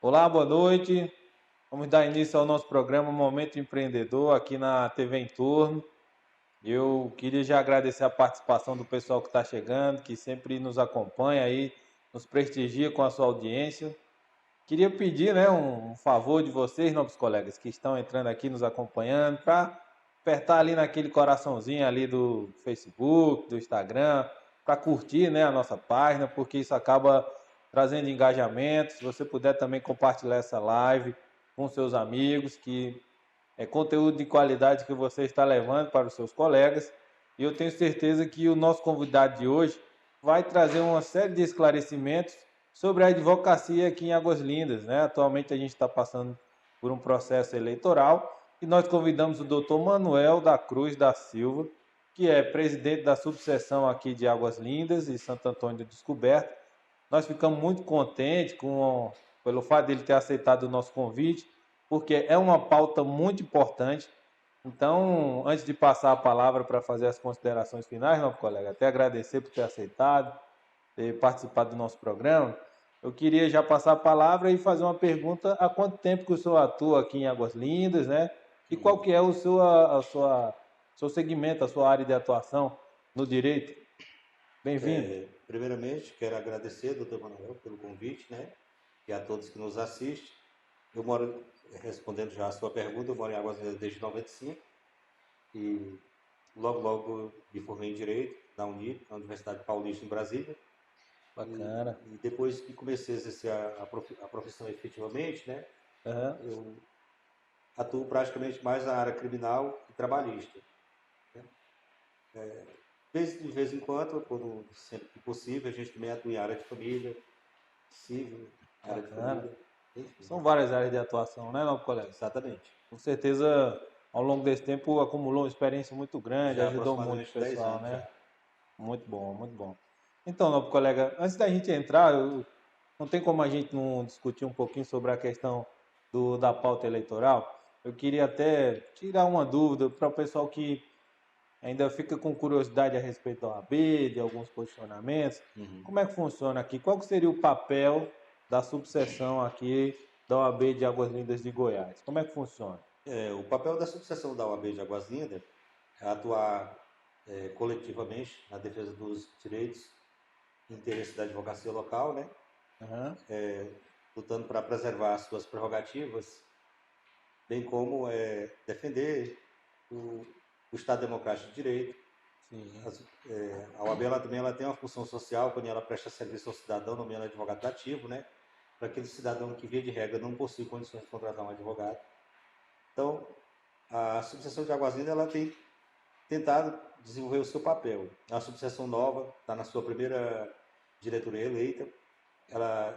Olá, boa noite. Vamos dar início ao nosso programa Momento Empreendedor aqui na TV em Torno. Eu queria já agradecer a participação do pessoal que está chegando, que sempre nos acompanha aí, nos prestigia com a sua audiência. Queria pedir, né, um favor de vocês, nobres colegas, que estão entrando aqui nos acompanhando, para apertar ali naquele coraçãozinho ali do Facebook, do Instagram, para curtir, né, a nossa página, porque isso acaba trazendo engajamento. Se você puder também compartilhar essa live com seus amigos, que é conteúdo de qualidade que você está levando para os seus colegas. E eu tenho certeza que o nosso convidado de hoje vai trazer uma série de esclarecimentos sobre a advocacia aqui em Águas Lindas, né? Atualmente a gente está passando por um processo eleitoral e nós convidamos o doutor Manuel da Cruz da Silva, que é presidente da subseção aqui de Águas Lindas e Santo Antônio do Descoberto. Nós ficamos muito contentes pelo fato de ele ter aceitado o nosso convite, porque é uma pauta muito importante. Então, antes de passar a palavra para fazer as considerações finais, meu colega, até agradecer por ter aceitado, ter participado do nosso programa. Eu queria já passar a palavra e fazer uma pergunta: há quanto tempo que o senhor atua aqui em Águas Lindas, né? E qual que é seu segmento, a sua área de atuação no direito? Bem-vindo. Primeiramente, quero agradecer, doutor Manuel, pelo convite, né? E a todos que nos assistem. Eu moro, respondendo já a sua pergunta, eu moro em Águas Lindas desde 95 e logo me formei em Direito na Unip, na Universidade Paulista em Brasília. Bacana. E depois que comecei a exercer a profissão efetivamente, né? Aham. Eu atuo praticamente mais na área criminal e trabalhista. De vez em quando, sempre que possível, a gente também atua em área de família, civil, área de Bacana. família, enfim. São várias áreas de atuação, né, meu colega? Exatamente. Com certeza, ao longo desse tempo, acumulou uma experiência muito grande, Já há ajudou muito o aproximadamente 10 pessoal, anos né? já. Muito bom, muito bom. Então, meu colega, antes da gente entrar, não tem como a gente não discutir um pouquinho sobre a questão da pauta eleitoral. Eu queria até tirar uma dúvida para o pessoal que ainda fica com curiosidade a respeito da OAB, de alguns posicionamentos. Como é que funciona aqui? Qual que seria o papel da subseção aqui da OAB de Águas Lindas de Goiás? Como é que funciona? O papel da subseção da OAB de Águas Lindas é atuar coletivamente na defesa dos direitos e interesses da advocacia local, né? Aham. Lutando para preservar as suas prerrogativas, bem como defender o, o Estado Democrático de Direito. Sim. A OAB ela tem uma função social quando ela presta serviço ao cidadão, nomeando advogado ativo, né? Para aquele cidadão que, via de regra, não possui condições de contratar um advogado. Então, a subseção de Águas Lindas ela tem tentado desenvolver o seu papel. A subseção nova está na sua primeira diretoria eleita. Ela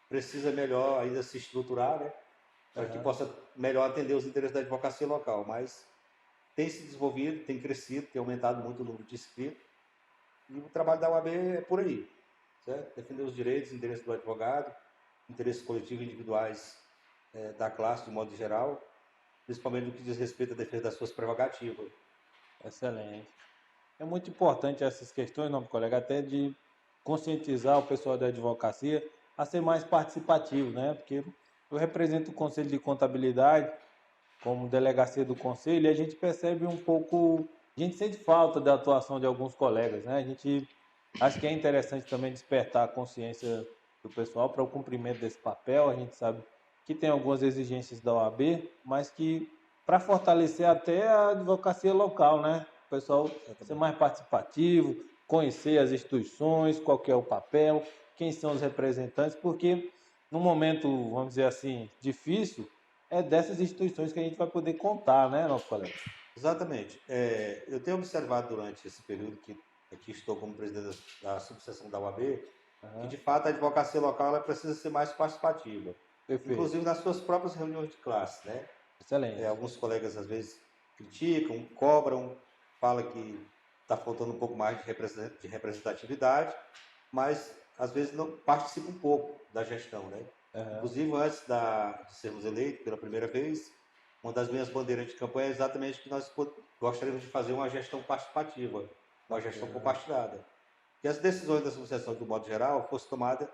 precisa melhor ainda se estruturar, né? Para que possa melhor atender os interesses da advocacia local. Mas tem se desenvolvido, tem crescido, tem aumentado muito o número de inscritos. E o trabalho da UAB é por aí, certo? Defender os direitos e interesses do advogado, interesses coletivos e individuais da classe, de modo geral, principalmente no que diz respeito à defesa das suas prerrogativas. Excelente. É muito importante essas questões, não, colega, até de conscientizar o pessoal da advocacia a ser mais participativo, né? Porque eu represento o Conselho de Contabilidade como delegacia do Conselho e a gente percebe um pouco, a gente sente falta da atuação de alguns colegas, né? A gente acha que é interessante também despertar a consciência do pessoal para o cumprimento desse papel. A gente sabe que tem algumas exigências da OAB, mas que para fortalecer até a advocacia local, né? O pessoal ser mais participativo, conhecer as instituições, qual que é o papel, quem são os representantes, porque num momento, vamos dizer assim, difícil, é dessas instituições que a gente vai poder contar, né, nosso colega? Exatamente. Eu tenho observado durante esse período que aqui estou como presidente da subseção da UAB, que de fato a advocacia local ela precisa ser mais participativa, Perfeito. inclusive nas suas próprias reuniões de classe, né? Excelente. Alguns colegas às vezes criticam, cobram, falam que está faltando um pouco mais de representatividade, mas às vezes não participa um pouco da gestão, né? Aham. Inclusive antes de sermos eleitos pela primeira vez, uma das minhas bandeiras de campanha é exatamente que nós gostaríamos de fazer uma gestão participativa, uma gestão Bacana. compartilhada. Que as decisões da sucessão, de um modo geral, fossem tomadas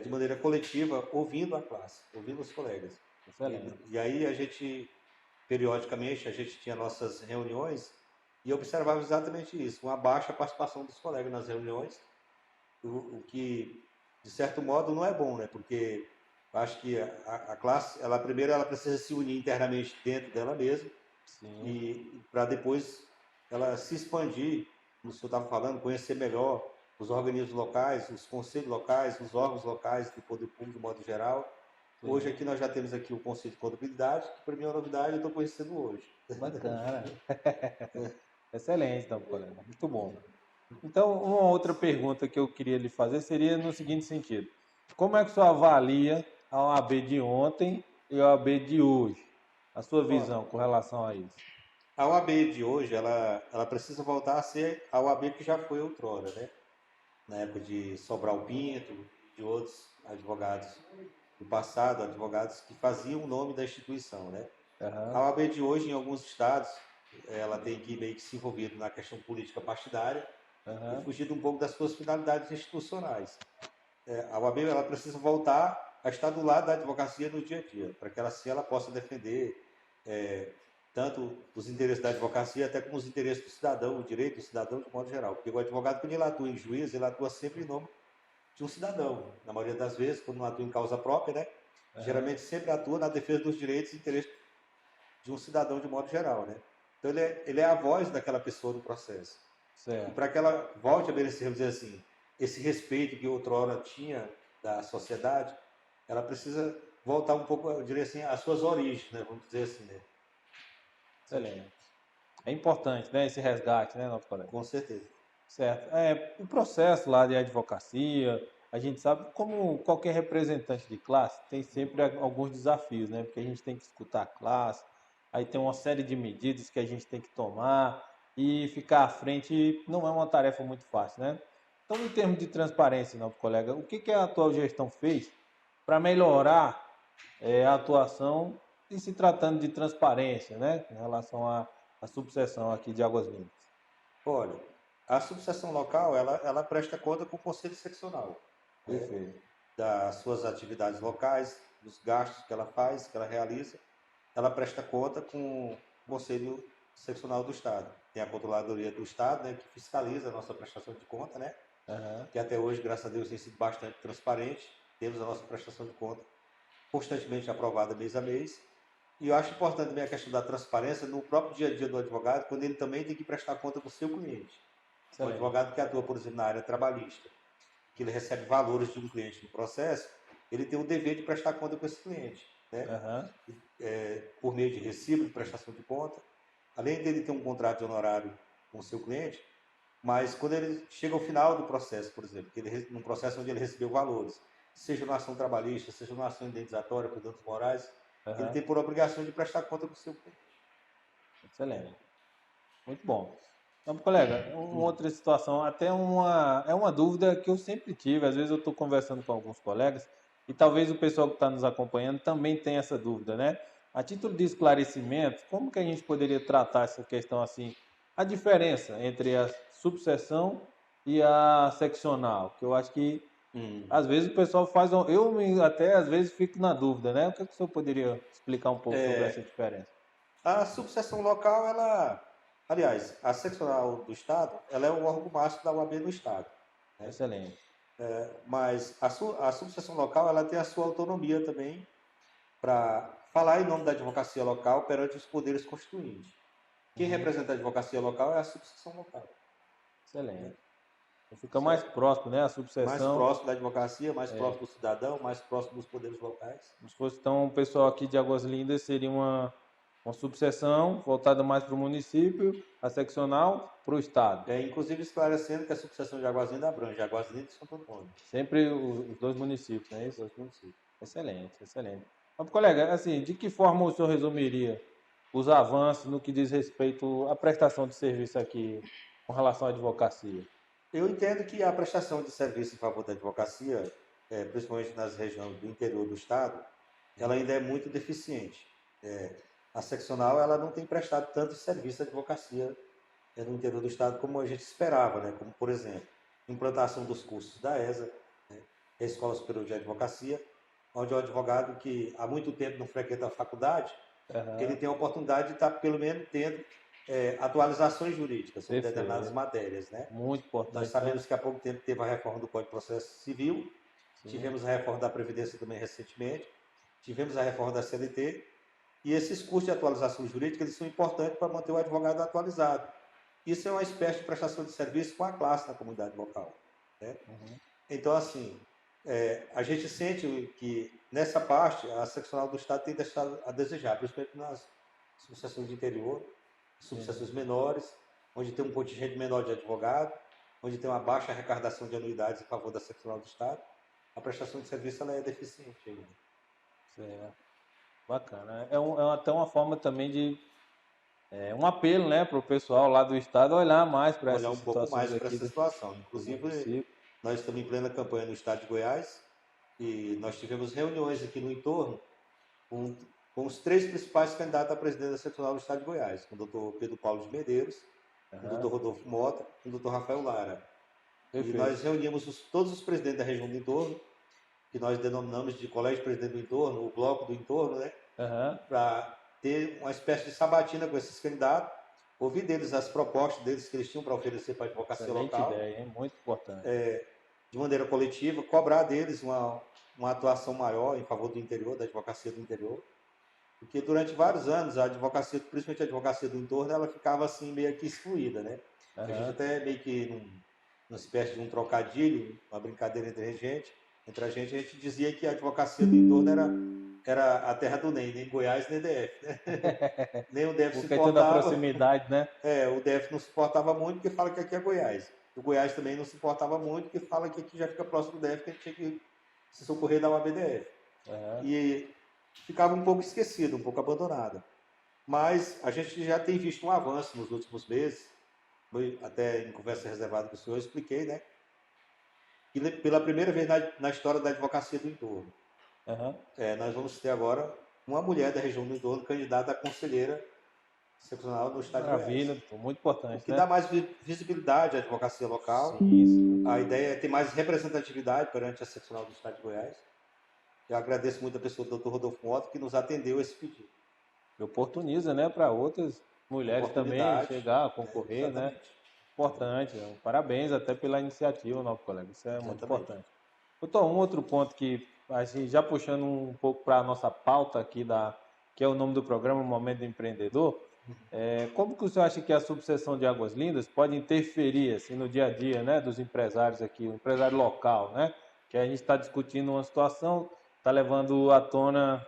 de maneira coletiva, ouvindo a classe, ouvindo os colegas. Excelente. E aí a gente, periodicamente, a gente tinha nossas reuniões e observava exatamente isso, uma baixa participação dos colegas nas reuniões, o que, de certo modo, não é bom, né? Porque acho que a classe, ela primeiro ela precisa se unir internamente dentro dela mesma Sim, e para depois ela se expandir, como o senhor estava falando, conhecer melhor os organismos locais, os conselhos locais, os órgãos locais do poder público de modo geral. Hoje sim. aqui nós já temos aqui o Conselho de Contabilidade, que para mim é uma novidade, eu estou conhecendo hoje. Bacana. Excelente, então, colega. Muito bom. Então, uma outra pergunta que eu queria lhe fazer seria no seguinte sentido: como é que o senhor avalia a OAB de ontem e a OAB de hoje? A sua Ó, visão com relação a isso? a OAB de hoje, ela precisa voltar a ser a OAB que já foi outrora, né? Na época de Sobral Pinto, de outros advogados do passado, advogados que faziam o nome da instituição, né? A Aham, OAB de hoje, em alguns estados, ela tem que meio que se envolver na questão política partidária e aham, fugir um pouco das suas finalidades institucionais. A OAB ela precisa voltar a estar do lado da advocacia no dia a dia, para que ela, assim, ela possa defender é, tanto os interesses da advocacia até como os interesses do cidadão, o direito do cidadão de modo geral. Porque o advogado, quando ele atua em juízo, ele atua sempre em nome de um cidadão. Na maioria das vezes, quando não atua em causa própria, né? aham. Geralmente sempre atua na defesa dos direitos e interesses de um cidadão de modo geral, né? Então ele é a voz daquela pessoa no processo. E Certo. para que ela volte a merecer, vamos dizer assim, esse respeito que outrora tinha da sociedade, ela precisa voltar um pouco, eu diria assim, às suas origens, né? Vamos dizer assim, né? Excelente. É importante, né, esse resgate, né, nosso colega? Com certeza. Certo. O processo lá de advocacia, a gente sabe, como qualquer representante de classe, tem sempre alguns desafios, né? Porque a gente tem que escutar a classe, aí tem uma série de medidas que a gente tem que tomar e ficar à frente não é uma tarefa muito fácil, né? Então, em termos de transparência, nosso colega, o que que a atual gestão fez para melhorar a atuação em se tratando de transparência, né? Em relação à subseção aqui de Águas Lindas? Olha, a subseção local, ela presta conta com o conselho seccional, né? Perfeito. Das suas atividades locais, dos gastos que ela faz, que ela realiza, ela presta conta com o Conselho Seccional do Estado. Tem a Controladoria do Estado, né, que fiscaliza a nossa prestação de conta, né, Aham. que até hoje, graças a Deus, tem sido bastante transparente. Temos a nossa prestação de conta constantemente aprovada mês a mês. E eu acho importante também a questão da transparência no próprio dia a dia do advogado, quando ele também tem que prestar conta para o seu cliente. Um Excelente. advogado que atua, por exemplo, na área trabalhista, que ele recebe valores de um cliente no processo, ele tem o dever de prestar conta para esse cliente, né? Aham. Por meio de recibo de prestação de conta. Além dele ter um contrato de honorário com o seu cliente, mas quando ele chega ao final do processo, por exemplo, num processo onde ele recebeu valores, seja numa ação trabalhista, seja numa ação indenizatória por danos morais, ele Aham. tem por obrigação de prestar conta para o seu cliente. Excelente. Muito bom. Então, colega, uma outra situação, até é uma dúvida que eu sempre tive. Às vezes eu estou conversando com alguns colegas e talvez o pessoal que está nos acompanhando também tenha essa dúvida, né? A título de esclarecimento, como que a gente poderia tratar essa questão assim? A diferença entre a subseção e a seccional, que eu acho que Hum. às vezes o pessoal faz, até às vezes fico na dúvida, né? O que é que o senhor poderia explicar um pouco sobre essa diferença? A subseção local, aliás, a seccional do Estado, ela é o órgão máximo da UAB no Estado, né? Excelente. Mas a subseção local, ela tem a sua autonomia também para falar em nome da advocacia local perante os poderes constituintes. Quem Uhum. representa a advocacia local é a subseção local, né? Excelente. Então fica mais Certo? próximo, né? A Mais subseção, próximo da advocacia, mais próximo do cidadão, mais próximo dos poderes locais. como se fosse então o pessoal aqui de Águas Lindas seria uma subseção voltada mais para o município, a seccional para o estado. Inclusive esclarecendo que a subseção de Águas Lindas abrange Águas Lindas e Santo Antônio, Sempre os dois municípios, não é os isso? dois municípios. Excelente, excelente. Mas, colega, assim, de que forma o senhor resumiria os avanços no que diz respeito à prestação de serviço aqui com relação à advocacia? Eu entendo que a prestação de serviço em favor da advocacia, principalmente nas regiões do interior do Estado, ela ainda é muito deficiente. A seccional ela não tem prestado tanto serviço à advocacia no interior do Estado como a gente esperava, né? Como, por exemplo, implantação dos cursos da ESA, né? é a Escola Superior de Advocacia, onde é um advogado que há muito tempo não frequenta a faculdade, ele tem a oportunidade de estar, pelo menos, tendo atualizações jurídicas sobre determinadas Perfeito. matérias, né? Muito Nós importante, né? sabemos que há pouco tempo teve a reforma do Código de Processo Civil, Sim. tivemos a reforma da Previdência também recentemente, tivemos a reforma da CLT, e esses cursos de atualização jurídica eles são importantes para manter o advogado atualizado. Isso é uma espécie de prestação de serviço com a classe na comunidade local, né? Então, assim, a gente sente que nessa parte a seccional do Estado tem deixado a desejar, principalmente nas subseções de interior, subseções menores, onde tem um contingente menor de advogado, onde tem uma baixa arrecadação de anuidades em favor da seccional do Estado, a prestação de serviço ela é deficiente ainda. Certo. Bacana. Até uma forma também de um apelo, né, para o pessoal lá do estado olhar mais para Olhar essas um pouco situações mais para aqui essa situação. Inclusive, município. nós estamos em plena campanha no estado de Goiás e nós tivemos reuniões aqui no entorno com, com os 3 principais candidatos a presidente da seccional do estado de Goiás, com o doutor Pedro Paulo de Medeiros, com o doutor Rodolfo Mota, com o doutor Rafael Lara. E Perfeito. nós reunimos todos os presidentes da região do entorno, que nós denominamos de Colégio Presidente do Entorno, o Bloco do Entorno, né? Para ter uma espécie de sabatina com esses candidatos, ouvir deles as propostas deles que eles tinham para oferecer para a advocacia Excelente local, ideia, hein? Muito importante. de maneira coletiva, cobrar deles uma atuação maior em favor do interior, da advocacia do interior, porque durante vários anos a advocacia, principalmente a advocacia do entorno, ela ficava assim meio que excluída, né? A gente até meio que numa espécie de um trocadilho, uma brincadeira entre a gente dizia que a advocacia do entorno era a terra do nem Goiás, nem DF, né? Nem o DF se Por questão da importava, proximidade, né? o DF não se importava muito porque fala que aqui é Goiás. O Goiás também não se importava muito porque fala que aqui já fica próximo do DF, que a gente tinha que se socorrer da UABDF. E ficava um pouco esquecido, um pouco abandonada. Mas a gente já tem visto um avanço nos últimos meses, até em conversa reservada com o senhor, eu expliquei, né? Que pela primeira vez na história da advocacia do entorno, nós vamos ter agora uma mulher da região do entorno candidata a conselheira seccional no estado de Goiás. Maravilha, pô, muito O importante, que né? dá mais visibilidade à advocacia local. Sim, sim. A ideia é ter mais representatividade perante a seccional do estado de Goiás. Eu agradeço muito a pessoa do Dr. Rodolfo Mota que nos atendeu esse pedido. E oportuniza, né, para outras mulheres também Oportunidade, chegar a concorrer, né? exatamente. Importante. Parabéns até pela iniciativa, nosso colega. Isso é muito Exatamente. importante. Doutor, um outro ponto que, assim, já puxando um pouco para a nossa pauta aqui, que é o nome do programa, Momento do Empreendedor, como que o senhor acha que a subseção de Águas Lindas pode interferir assim, no dia a dia, né, dos empresários aqui, o empresário local, né? Que a gente está discutindo uma situação, está levando à tona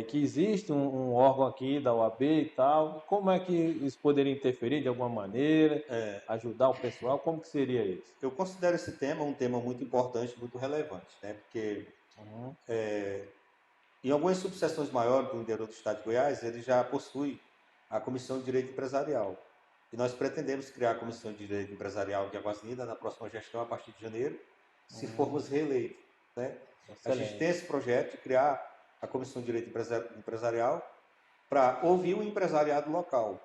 que existe um órgão aqui da OAB e tal. Como é que isso poderia interferir de alguma maneira, ajudar o pessoal? Como que seria isso? Eu considero esse tema um tema muito importante, muito relevante, né? Porque em algumas subseções maiores do interior do estado de Goiás, ele já possui a Comissão de Direito Empresarial. E nós pretendemos criar a Comissão de Direito Empresarial de Águas Lindas na próxima gestão, a partir de janeiro, se formos reeleitos, né? A gente tem esse projeto de criar a Comissão de Direito Empresarial para ouvir o empresariado local,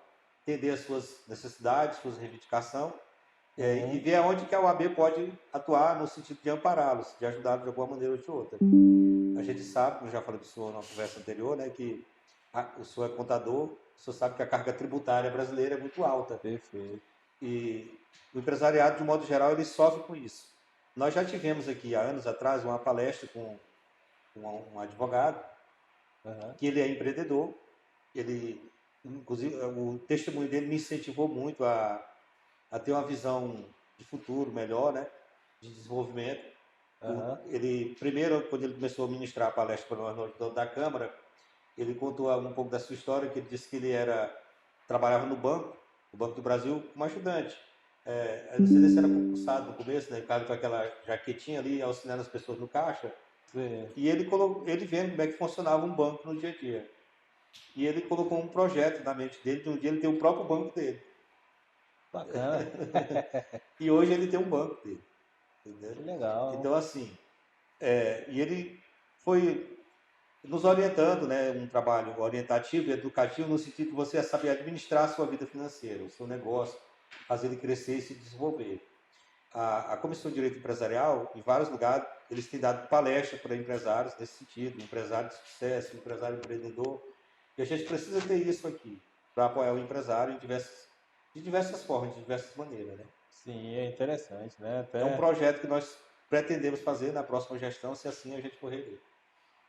entender as suas necessidades, suas reivindicações, e ver aonde que a OAB pode atuar no sentido de ampará-los, de ajudá-los de alguma maneira ou de outra. A gente sabe, como já falei para o senhor na conversa anterior, né, que o senhor é contador, o senhor sabe que a carga tributária brasileira é muito alta. Perfeito. E o empresariado, de modo geral, ele sofre com isso. Nós já tivemos aqui, há anos atrás, uma palestra com um advogado, que ele é empreendedor, ele, inclusive, o testemunho dele me incentivou muito a ter uma visão de futuro melhor, né, de desenvolvimento. Ele, primeiro, quando ele começou a ministrar a palestra para nós da Câmara, ele contou um pouco da sua história, que ele disse que ele trabalhava no Banco do Brasil, como ajudante. Eu não sei se era concursado no começo, né, com aquela jaquetinha ali, auxiliando as pessoas no caixa. Sim. E ele vendo como é que funcionava um banco no dia a dia. E ele colocou um projeto na mente dele, de um dia ele ter o próprio banco dele. Bacana. E hoje ele tem um banco dele. Entendeu? Que legal. Então, assim, e ele foi nos orientando, né, um trabalho orientativo e educativo no sentido de você saber administrar a sua vida financeira, o seu negócio, fazer ele crescer e se desenvolver. A Comissão de Direito Empresarial, em vários lugares, eles têm dado palestra para empresários nesse sentido, empresário de sucesso, empresário empreendedor. E a gente precisa ter isso aqui para apoiar o empresário de diversas formas, de diversas maneiras, né? Sim, é interessante, né? É um Até projeto que nós pretendemos fazer na próxima gestão, se assim a gente correr.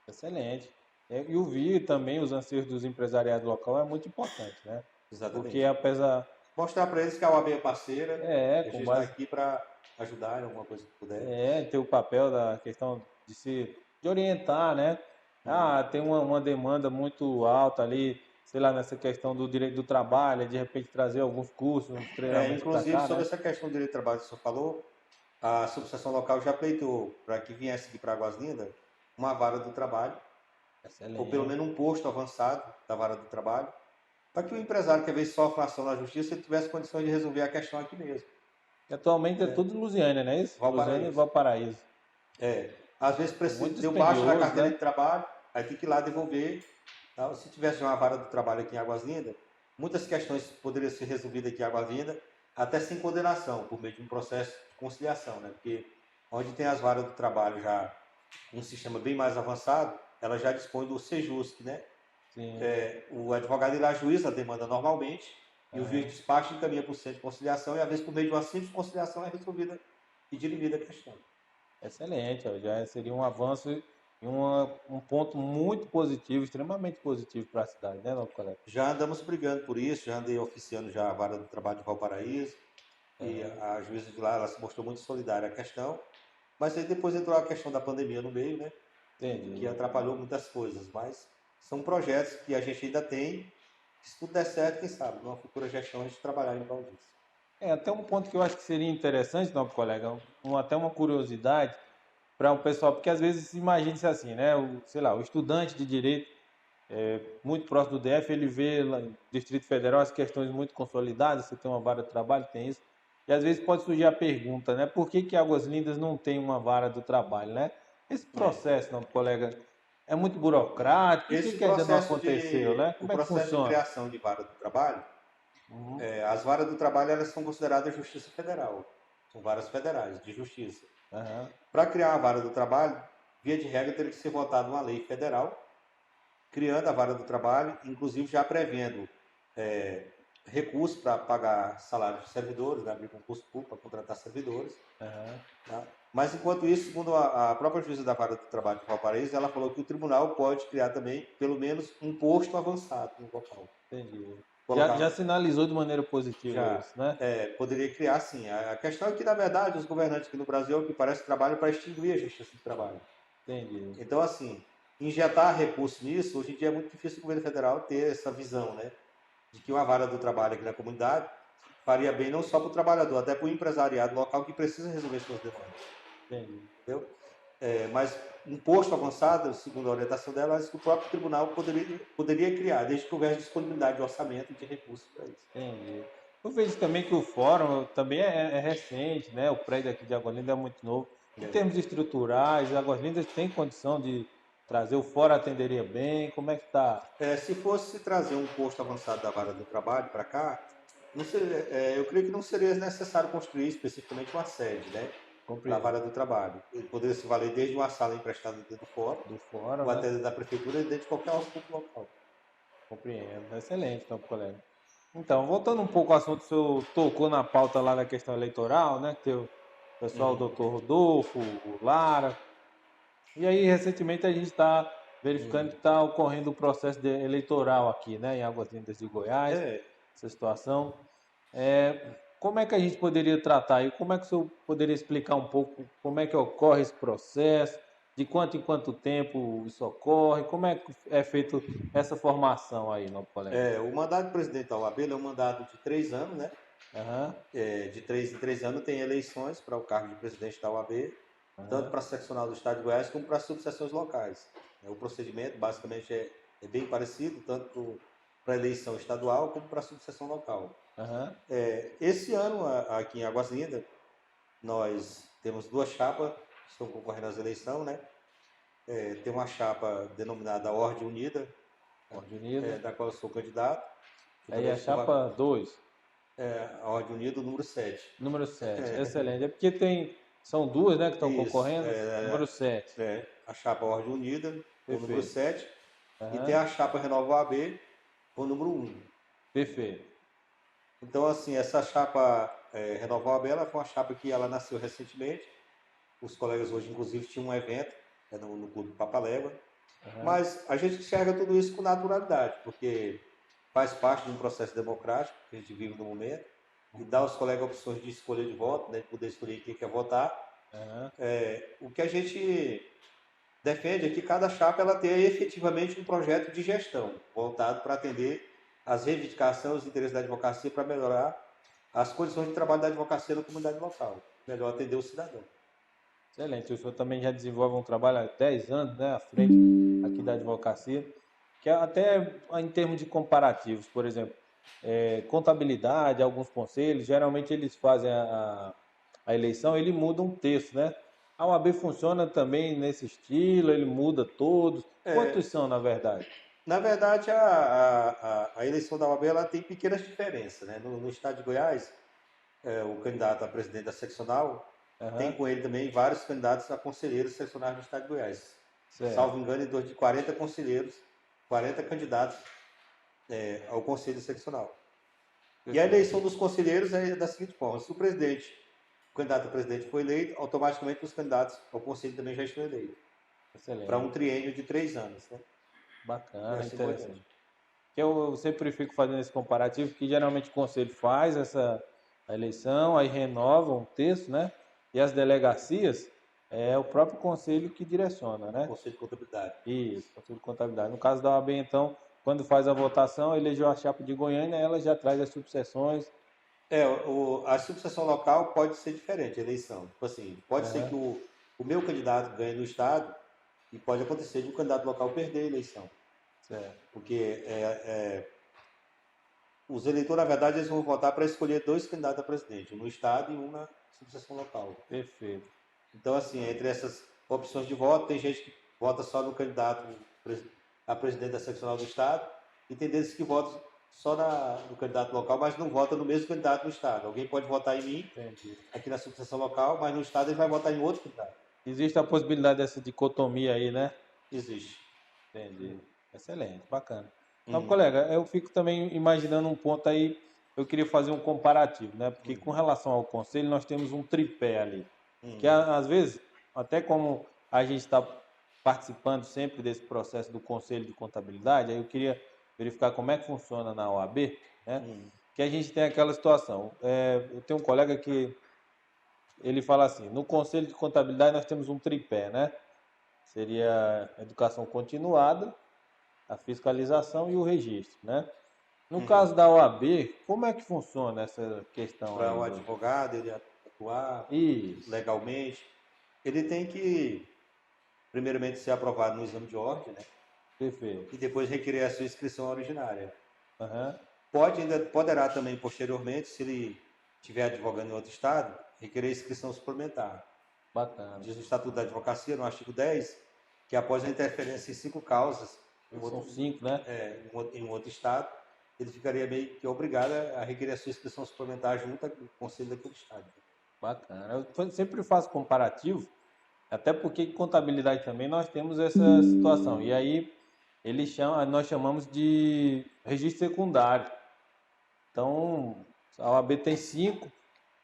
excelente. E ouvir também os anseios dos empresariados local é muito importante, né? Porque Exatamente. apesar, Mostrar para eles que a OAB é parceira e a com gente está base, aqui para ajudar em alguma coisa que puder. ter o papel da questão de orientar, né? Ah, tem uma demanda muito alta ali, sei lá, nessa questão do direito do trabalho, de repente trazer alguns cursos, uns treinamentos para Inclusive, cá, sobre né? essa questão do direito de trabalho que o senhor falou, a subseção local já pleiteou para que viesse aqui para Águas Lindas uma vara do trabalho, ou pelo Excelente. menos um posto avançado da vara do trabalho, para que o empresário que às vezes sofre uma ação na justiça ele tivesse condições de resolver a questão aqui mesmo. E atualmente é tudo Lusiânia, não é isso? Lusiânia e Valparaíso. Valparaíso. Às vezes precisa, Muito deu baixa na dispendioso, carteira né? de trabalho, aí tem que ir lá devolver. Tá? Se tivesse uma vara do trabalho aqui em Águas Lindas, muitas questões poderiam ser resolvidas aqui em Águas Lindas, até sem condenação, por meio de um processo de conciliação, né? Porque onde tem as varas do trabalho já um sistema bem mais avançado, ela já dispõe do Sejusc, né? Sim. O advogado ele ajuiza a demanda normalmente e o juiz Aham. despacha encaminha para o centro de conciliação e às vezes por meio de uma simples conciliação é resolvida e dirimida a questão. Excelente, ó, já seria um avanço e um ponto muito positivo, extremamente positivo para a cidade, né, nosso colega? Já andamos brigando por isso, já andei oficiando já a vara do trabalho de Valparaíso e Aham. a juíza de lá ela se mostrou muito solidária à questão, mas aí depois entrou a questão da pandemia no meio, né, que Entendi. atrapalhou muitas coisas, mas são projetos que a gente ainda tem, que se tudo der certo, quem sabe, numa futura gestão a gente trabalhar em prol disso. Até um ponto que eu acho que seria interessante, nosso colega, até uma curiosidade para o pessoal, porque às vezes imagine-se assim, né, sei lá, o estudante de direito muito próximo do DF, ele vê lá no Distrito Federal as questões muito consolidadas, você tem uma vara de trabalho, tem isso. E às vezes pode surgir a pergunta, né? Por que Águas Lindas não tem uma vara do trabalho, né? Esse processo, não, colega, é muito burocrático, por que ainda não aconteceu, né? O Como é que processo de funciona? criação de vara do trabalho, Uhum. as varas do trabalho elas são consideradas justiça federal, são varas federais de justiça. Aham. Para criar a vara do trabalho, via de regra, teria que ser votada uma lei federal, criando a vara do trabalho, inclusive já prevendo é, recursos para pagar salários de servidores, né, abrir concurso público para contratar servidores. Aham. Tá? Mas, enquanto isso, segundo a própria juíza da vara do trabalho de Valparaíso, ela falou que o tribunal pode criar também, pelo menos, um posto avançado no local. Entendi. Já Colocar, sinalizou de maneira positiva já isso, né? poderia criar, sim. A questão é que, na verdade, os governantes aqui no Brasil, que parece, trabalham para extinguir a justiça do trabalho. Entendi. Então, assim, injetar recurso nisso, hoje em dia é muito difícil o governo federal ter essa visão, né? De que uma vara do trabalho aqui na comunidade faria bem não só para o trabalhador, até para o empresariado local que precisa resolver suas demandas. Entendi. Entendeu? Mas um posto avançado, segundo a orientação dela, que o próprio tribunal poderia criar, desde que houvesse disponibilidade de orçamento e de recursos para isso. Entendi. Eu vejo também que o fórum também é recente, né? O prédio aqui de Águas Lindas é muito novo. Em termos estruturais, Águas Lindas tem condição de trazer o fórum atenderia bem? Como é que está? Se fosse trazer um posto avançado da vara do trabalho para cá, não seria, eu creio que não seria necessário construir especificamente uma sede, né? Para a Compreendo. vara do trabalho. Ele poderia se valer desde uma sala emprestada dentro do fórum, Do fórum, ou né? até dentro da prefeitura, dentro de qualquer órgão público local. Compreendo. Excelente, então, colega. Então, voltando um pouco ao assunto, o senhor tocou na pauta lá da questão eleitoral, né? Que tem o pessoal, o doutor Rodolfo, o Lara. E aí, recentemente, a gente está verificando que está ocorrendo o processo eleitoral aqui, né? Em Águas Lindas de Goiás, É, essa situação. Como é que a gente poderia tratar e como é que o senhor poderia explicar um pouco como é que ocorre esse processo, de quanto em quanto tempo isso ocorre, como é que é feito essa formação aí, meu colega? o mandato do presidente da OAB é um mandato de 3 anos, né? Aham, De 3 em 3 anos tem eleições para o cargo de presidente da OAB, tanto aham, para a seccional do Estado de Goiás como para as subseções locais. O procedimento basicamente é bem parecido, tanto para a eleição estadual como para a subseção local. aham, Esse ano, aqui em Águas Lindas, nós temos duas chapas que estão concorrendo às eleições, né? Tem uma chapa denominada Ordem Unida, Ordem Unida. da qual eu sou candidato, Aí a juntamente com chapa 2, a Ordem Unida, o número 7. número 7, excelente. É porque tem São duas, né, que estão Isso, concorrendo? Número 7. a chapa Ordem Unida, com o número Perfeito. 7, e tem Aham. a chapa Renova OAB, com o número 1. Perfeito. Então, assim, essa chapa Renova OAB, ela foi uma chapa que ela nasceu recentemente. Os colegas hoje, inclusive, tinham um evento no Clube Papalégua. Aham. Mas a gente enxerga tudo isso com naturalidade, porque faz parte de um processo democrático que a gente vive no momento, e dá aos colegas opções de escolha de voto, né, de poder escolher quem quer votar. Aham. O que a gente defende é que cada chapa ela tenha efetivamente um projeto de gestão voltado para atender as reivindicações e os interesses da advocacia para melhorar as condições de trabalho da advocacia na comunidade local, melhor atender o cidadão. Excelente. O senhor também já desenvolve um trabalho há 10 anos, né, à frente aqui da advocacia, que até em termos de comparativos, por exemplo, contabilidade, alguns conselhos, geralmente eles fazem a eleição, ele muda um terço, né? A OAB funciona também nesse estilo, ele muda todos. Quantos são, na verdade? Na verdade, a eleição da OAB ela tem pequenas diferenças. Né? No estado de Goiás, o candidato a presidente da seccional tem Aham, com ele também vários candidatos a conselheiros seccionais do estado de Goiás. certo. Salvo engano, em torno de 40 conselheiros, 40 candidatos ao conselho seccional. E a Perfeito. eleição dos conselheiros é da seguinte forma: se o candidato a presidente foi eleito, automaticamente os candidatos ao conselho também já estão eleitos, para um Excelente. triênio de 3 anos. Né? E Bacana, assim por diante. interessante. Que eu sempre fico fazendo esse comparativo, que geralmente o conselho faz a eleição, aí renova um terço, né? E as delegacias é o próprio conselho que direciona, né? Conselho de contabilidade. Isso, conselho de contabilidade. No caso da OAB, então, quando faz a votação, elegeu a chapa de Goiânia, ela já traz as subseções. A subseção local pode ser diferente, a eleição. Tipo assim, pode ser que Aham, o meu candidato ganhe no estado e pode acontecer de um candidato local perder a eleição. certo. Porque os eleitores, na verdade, eles vão votar para escolher 2 candidatos a presidente, um no estado e um na subseção local. Perfeito. Então, assim, entre essas opções de voto, tem gente que vota só no candidato a presidente da seccional do estado e tem desses que votam só no candidato local, mas não vota no mesmo candidato no estado. Alguém pode votar em mim, Entendi. aqui na subseção local, mas no estado ele vai votar em outro candidato. Existe a possibilidade dessa dicotomia aí, né? Existe. Entendi. Excelente, bacana. Então, Uhum, colega, eu fico também imaginando um ponto aí, eu queria fazer um comparativo, né? Porque com uhum, relação ao conselho, nós temos um tripé ali, que uhum. às vezes, até como a gente está participando sempre desse processo do conselho de contabilidade, aí eu queria verificar como é que funciona na OAB, né? Uhum. Que a gente tem aquela situação. Eu tenho um colega que ele fala assim, no conselho de contabilidade nós temos um tripé, né? Seria a educação continuada, a fiscalização e o registro, né? No caso da OAB, como é que funciona essa questão Para aí o do... advogado ele atuar Isso, legalmente, ele tem que, primeiramente, ser aprovado no exame de ordem, né? perfeito. E depois requerer a sua inscrição originária. Aham, Poderá também, posteriormente, se ele estiver advogando em outro estado, requerer inscrição suplementar. bacana. Diz o Estatuto da Advocacia, no artigo 10, que após a interferência em 5 causas São 5, né? em um outro estado, ele ficaria meio que obrigado a requerer a sua inscrição suplementar junto ao conselho daquele estado. Bacana. Sempre faço comparativo, até porque em contabilidade também nós temos essa situação. E aí nós chamamos de registro secundário. Então, a OAB tem 5,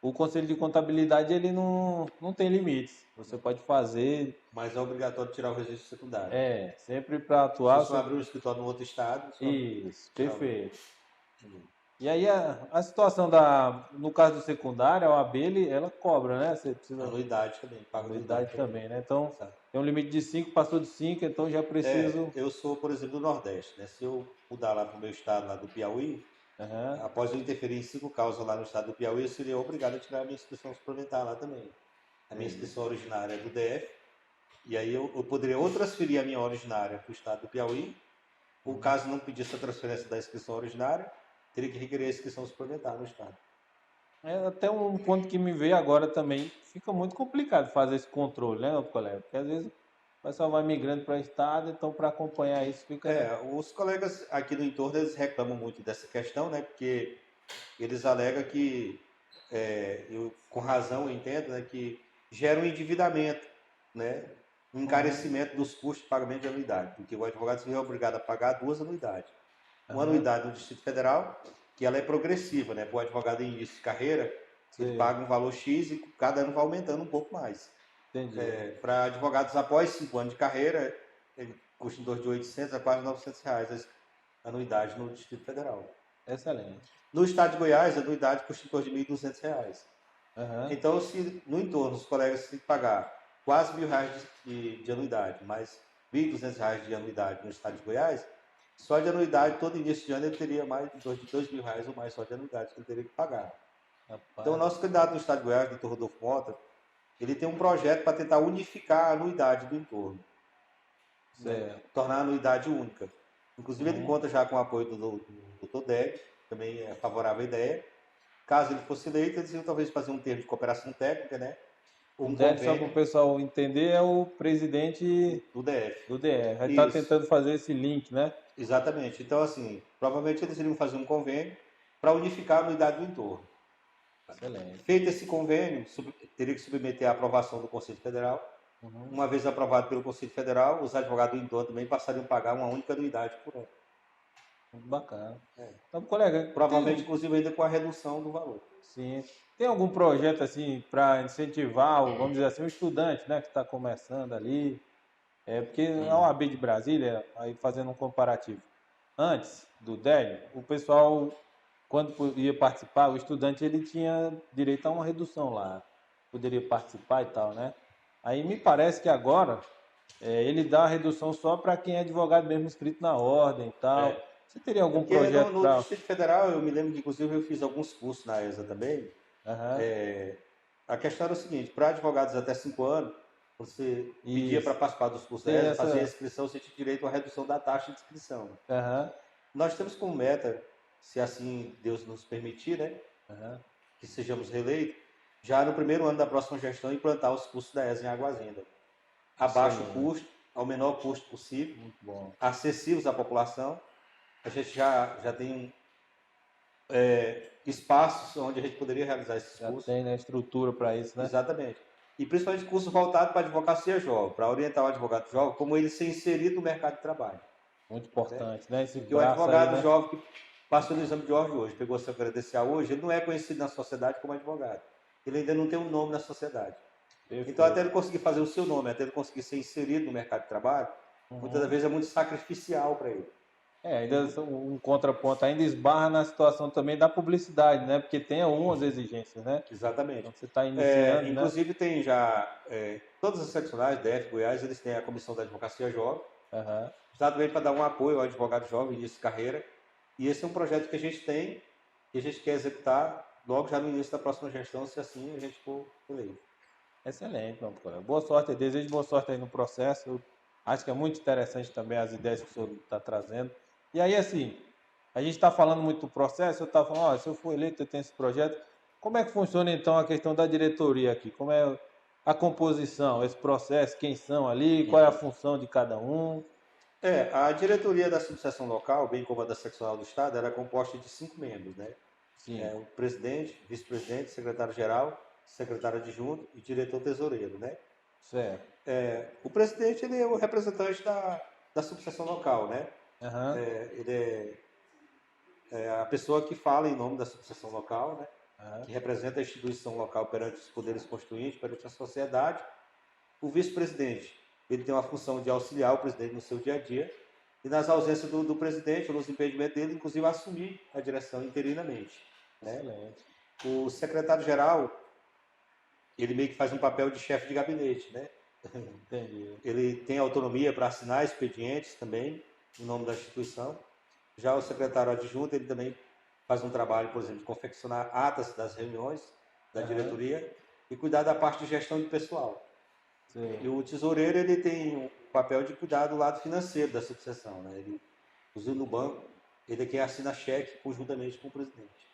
o Conselho de Contabilidade ele não tem limites. Você pode fazer, Mas é obrigatório tirar o registro secundário. sempre para Se atuar. o senhor abrir um escritório no outro estado, só Isso, tirar o perfeito. registro. E aí a situação no caso do secundário, a OAB ela cobra, né? Você precisa Anuidade também, paga anuidade anuidade também. também, né? Então Sabe? tem um limite de 5, passou de 5, então já preciso. Eu sou, por exemplo, do Nordeste, né? Se eu mudar lá para o meu estado, lá do Piauí, Aham, após eu interferir em 5 causas lá no estado do Piauí, eu seria obrigado a tirar a minha inscrição suplementar lá também. A minha entendi. inscrição originária é do DF, e aí eu poderia ou transferir a minha originária para o estado do Piauí, ou caso não pedisse a transferência da inscrição originária, teria que requerer a inscrição suplementar no estado. É até um ponto que me veio agora também. Fica muito complicado fazer esse controle, né, colega? Porque às vezes o pessoal vai migrando para o estado, então para acompanhar isso fica. Os colegas aqui no entorno eles reclamam muito dessa questão, né? Porque eles alegam que, com razão eu entendo, né? Que gera um endividamento, né? Um encarecimento dos custos de pagamento de anuidade, porque o advogado seria obrigado a pagar 2 anuidades. Uma Aham. anuidade no Distrito Federal, que ela é progressiva, né? Para o advogado em início de carreira, ele Sei. paga um valor X e cada ano vai aumentando um pouco mais. Entendi. Para advogados após 5 anos de carreira, ele custa em torno de 800 a quase R$ 900 a anuidade no Distrito Federal. Excelente. No estado de Goiás, a anuidade custa em torno de R$ 1.200. Aham. Então, se no entorno os colegas têm que pagar quase R$ 1.000 de anuidade, mais R$ 1.200 de anuidade no estado de Goiás, só de anuidade, todo início de ano, ele teria mais em torno de R$ 2.000 ou mais só de anuidade que ele teria que pagar. Então, o Rapaz. nosso candidato no estado de Goiás, doutor Rodolfo Mota, ele tem um projeto para tentar unificar a anuidade do entorno, né? Certo. Tornar a anuidade única. Inclusive, ele Uhum. conta já com o apoio do Dr. Deg, também é favorável à ideia. Caso ele fosse eleito, eles iam talvez fazer um termo de cooperação técnica, né? Ou O um DED, só para o convênio pessoal entender, é o presidente do DF. do DF. Vai estar Isso, tentando fazer esse link, né? exatamente. Então, assim, provavelmente eles iriam fazer um convênio para unificar a anuidade do entorno. Excelente. Feito esse convênio, teria que submeter à aprovação do Conselho Federal. Uhum. Uma vez aprovado pelo Conselho Federal, os advogados do entorno também passariam a pagar uma única anuidade por ano. Muito bacana. Então, colega, Provavelmente, inclusive, ainda com a redução do valor. sim, tem algum projeto assim para incentivar, vamos dizer assim, o estudante, né, que está começando ali? É porque a OAB de Brasília, aí fazendo um comparativo, antes do DEG, o pessoal, quando ia participar, o estudante ele tinha direito a uma redução lá, poderia participar e tal, né? Aí me parece que agora ele dá a redução só para quem é advogado mesmo inscrito na ordem e tal. Você teria É algum porque projeto no para... Distrito Federal, eu me lembro que, inclusive, eu fiz alguns cursos na ESA também. Aham, A questão era o seguinte: para advogados até 5 anos, você pedia para isso. participar dos cursos da Tem ESA, fazia a essa... inscrição, você tinha direito a uma redução da taxa de inscrição. Aham, Nós temos como meta, se assim Deus nos permitir, né, aham. que sejamos reeleitos, já no primeiro ano da próxima gestão, implantar os cursos da ESA em Águas Lindas. A baixo Excelente. custo, ao menor custo possível, Muito bom. acessíveis à população. A gente já tem espaços onde a gente poderia realizar esses Já cursos. tem, né, estrutura para isso, né? Exatamente. E principalmente cursos voltados para a advocacia jovem, para orientar o advogado jovem, como ele ser inserido no mercado de trabalho. Muito Né? importante, né? Esse Porque o braço aí, advogado né? jovem que passou no exame de ordem hoje, pegou seu credencial hoje, ele não é conhecido na sociedade como advogado. Ele ainda não tem um nome na sociedade. Então, até Perfeito. ele conseguir fazer o seu nome, até ele conseguir ser inserido no mercado de trabalho, muitas das Uhum. vezes é muito sacrificial para ele. Ainda um contraponto, ainda esbarra na situação também da publicidade, né? Porque tem algumas exigências, né? Exatamente. Então você está iniciando, né? Inclusive tem já todas as seccionais, DF, Goiás, eles têm a comissão da advocacia jovem. Aham. O Estado vem para dar um apoio ao advogado jovem, início de carreira. E esse é um projeto que a gente tem e a gente quer executar logo já no início da próxima gestão, se assim a gente for eleito. Excelente, meu colega. Boa sorte, eu desejo boa sorte aí no processo. Eu acho que é muito interessante também as ideias que o senhor está trazendo. E aí, assim, a gente está falando muito do processo, eu estava falando, ó, se eu for eleito, eu tenho esse projeto. Como é que funciona então a questão da diretoria aqui? Como é a composição, esse processo, quem são ali, qual é a função de cada um? A diretoria da subseção local, bem como a da seccional do Estado, era composta de 5 membros, né? Sim, O presidente, vice-presidente, secretário-geral, secretário adjunto e diretor tesoureiro, né? certo. O presidente ele é o representante da subseção local, né? Aham, Ele é a pessoa que fala em nome da subseção local, né? aham, Que representa a instituição local perante os poderes constituintes, perante a sociedade. O vice-presidente, ele tem uma função de auxiliar o presidente no seu dia a dia e nas ausências do presidente, ou nos impedimentos dele, inclusive assumir a direção interinamente, né? excelente. O secretário-geral, ele meio que faz um papel de chefe de gabinete, né? Entendi. Ele tem autonomia para assinar expedientes também, em nome da instituição. Já o secretário adjunto, ele também faz um trabalho, por exemplo, de confeccionar atas das reuniões da Aham, diretoria e cuidar da parte de gestão de pessoal. E sim. o tesoureiro, ele tem o papel de cuidar do lado financeiro da subseção, né? Ele, inclusive no banco, ele é quem assina cheque conjuntamente com o presidente.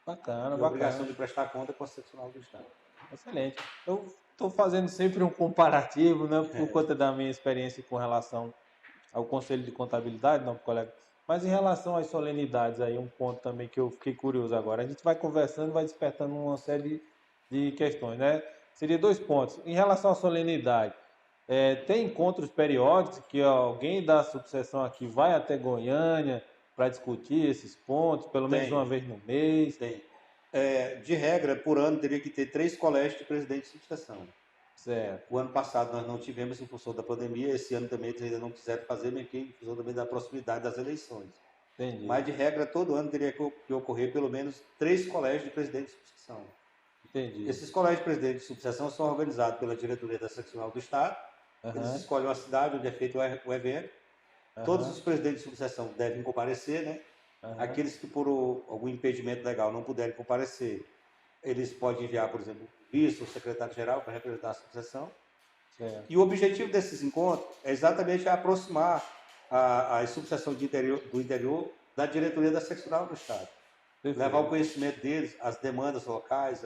Bacana, E a obrigação bacana. de prestar conta com a seccional do Estado. Excelente. Eu estou fazendo sempre um comparativo, né, por conta da minha experiência com relação ao Conselho de Contabilidade, não, colega. Mas em relação às solenidades, aí um ponto também que eu fiquei curioso agora. A gente vai conversando, vai despertando uma série de questões, né? seria 2 pontos. Em relação à solenidade, tem encontros periódicos que alguém da subseção aqui vai até Goiânia para discutir esses pontos, pelo menos uma Tem, vez no mês? tem. De regra, por ano teria que ter 3 colégios de presidente de subseção. Certo, O ano passado nós não tivemos em função da pandemia, esse ano também eles ainda não quiseram fazer, mas em função também da proximidade das eleições. entendi, Mas de regra, todo ano teria que ocorrer pelo menos 3 colégios de presidente de subseção. entendi. Esses colégios de presidente de subseção são organizados pela diretoria da seccional do Estado. Eles Aham, escolhem uma cidade onde é feito o evento. Todos aham, os presidentes de subseção devem comparecer, né? aham, Aqueles que por algum impedimento legal não puderem comparecer, eles podem enviar, por exemplo, vice ou secretário-geral para representar a subseção. certo. E o objetivo desses encontros é exatamente aproximar a subseção do interior da diretoria da seccional do Estado. Levar o Perfeito. conhecimento deles, as demandas locais,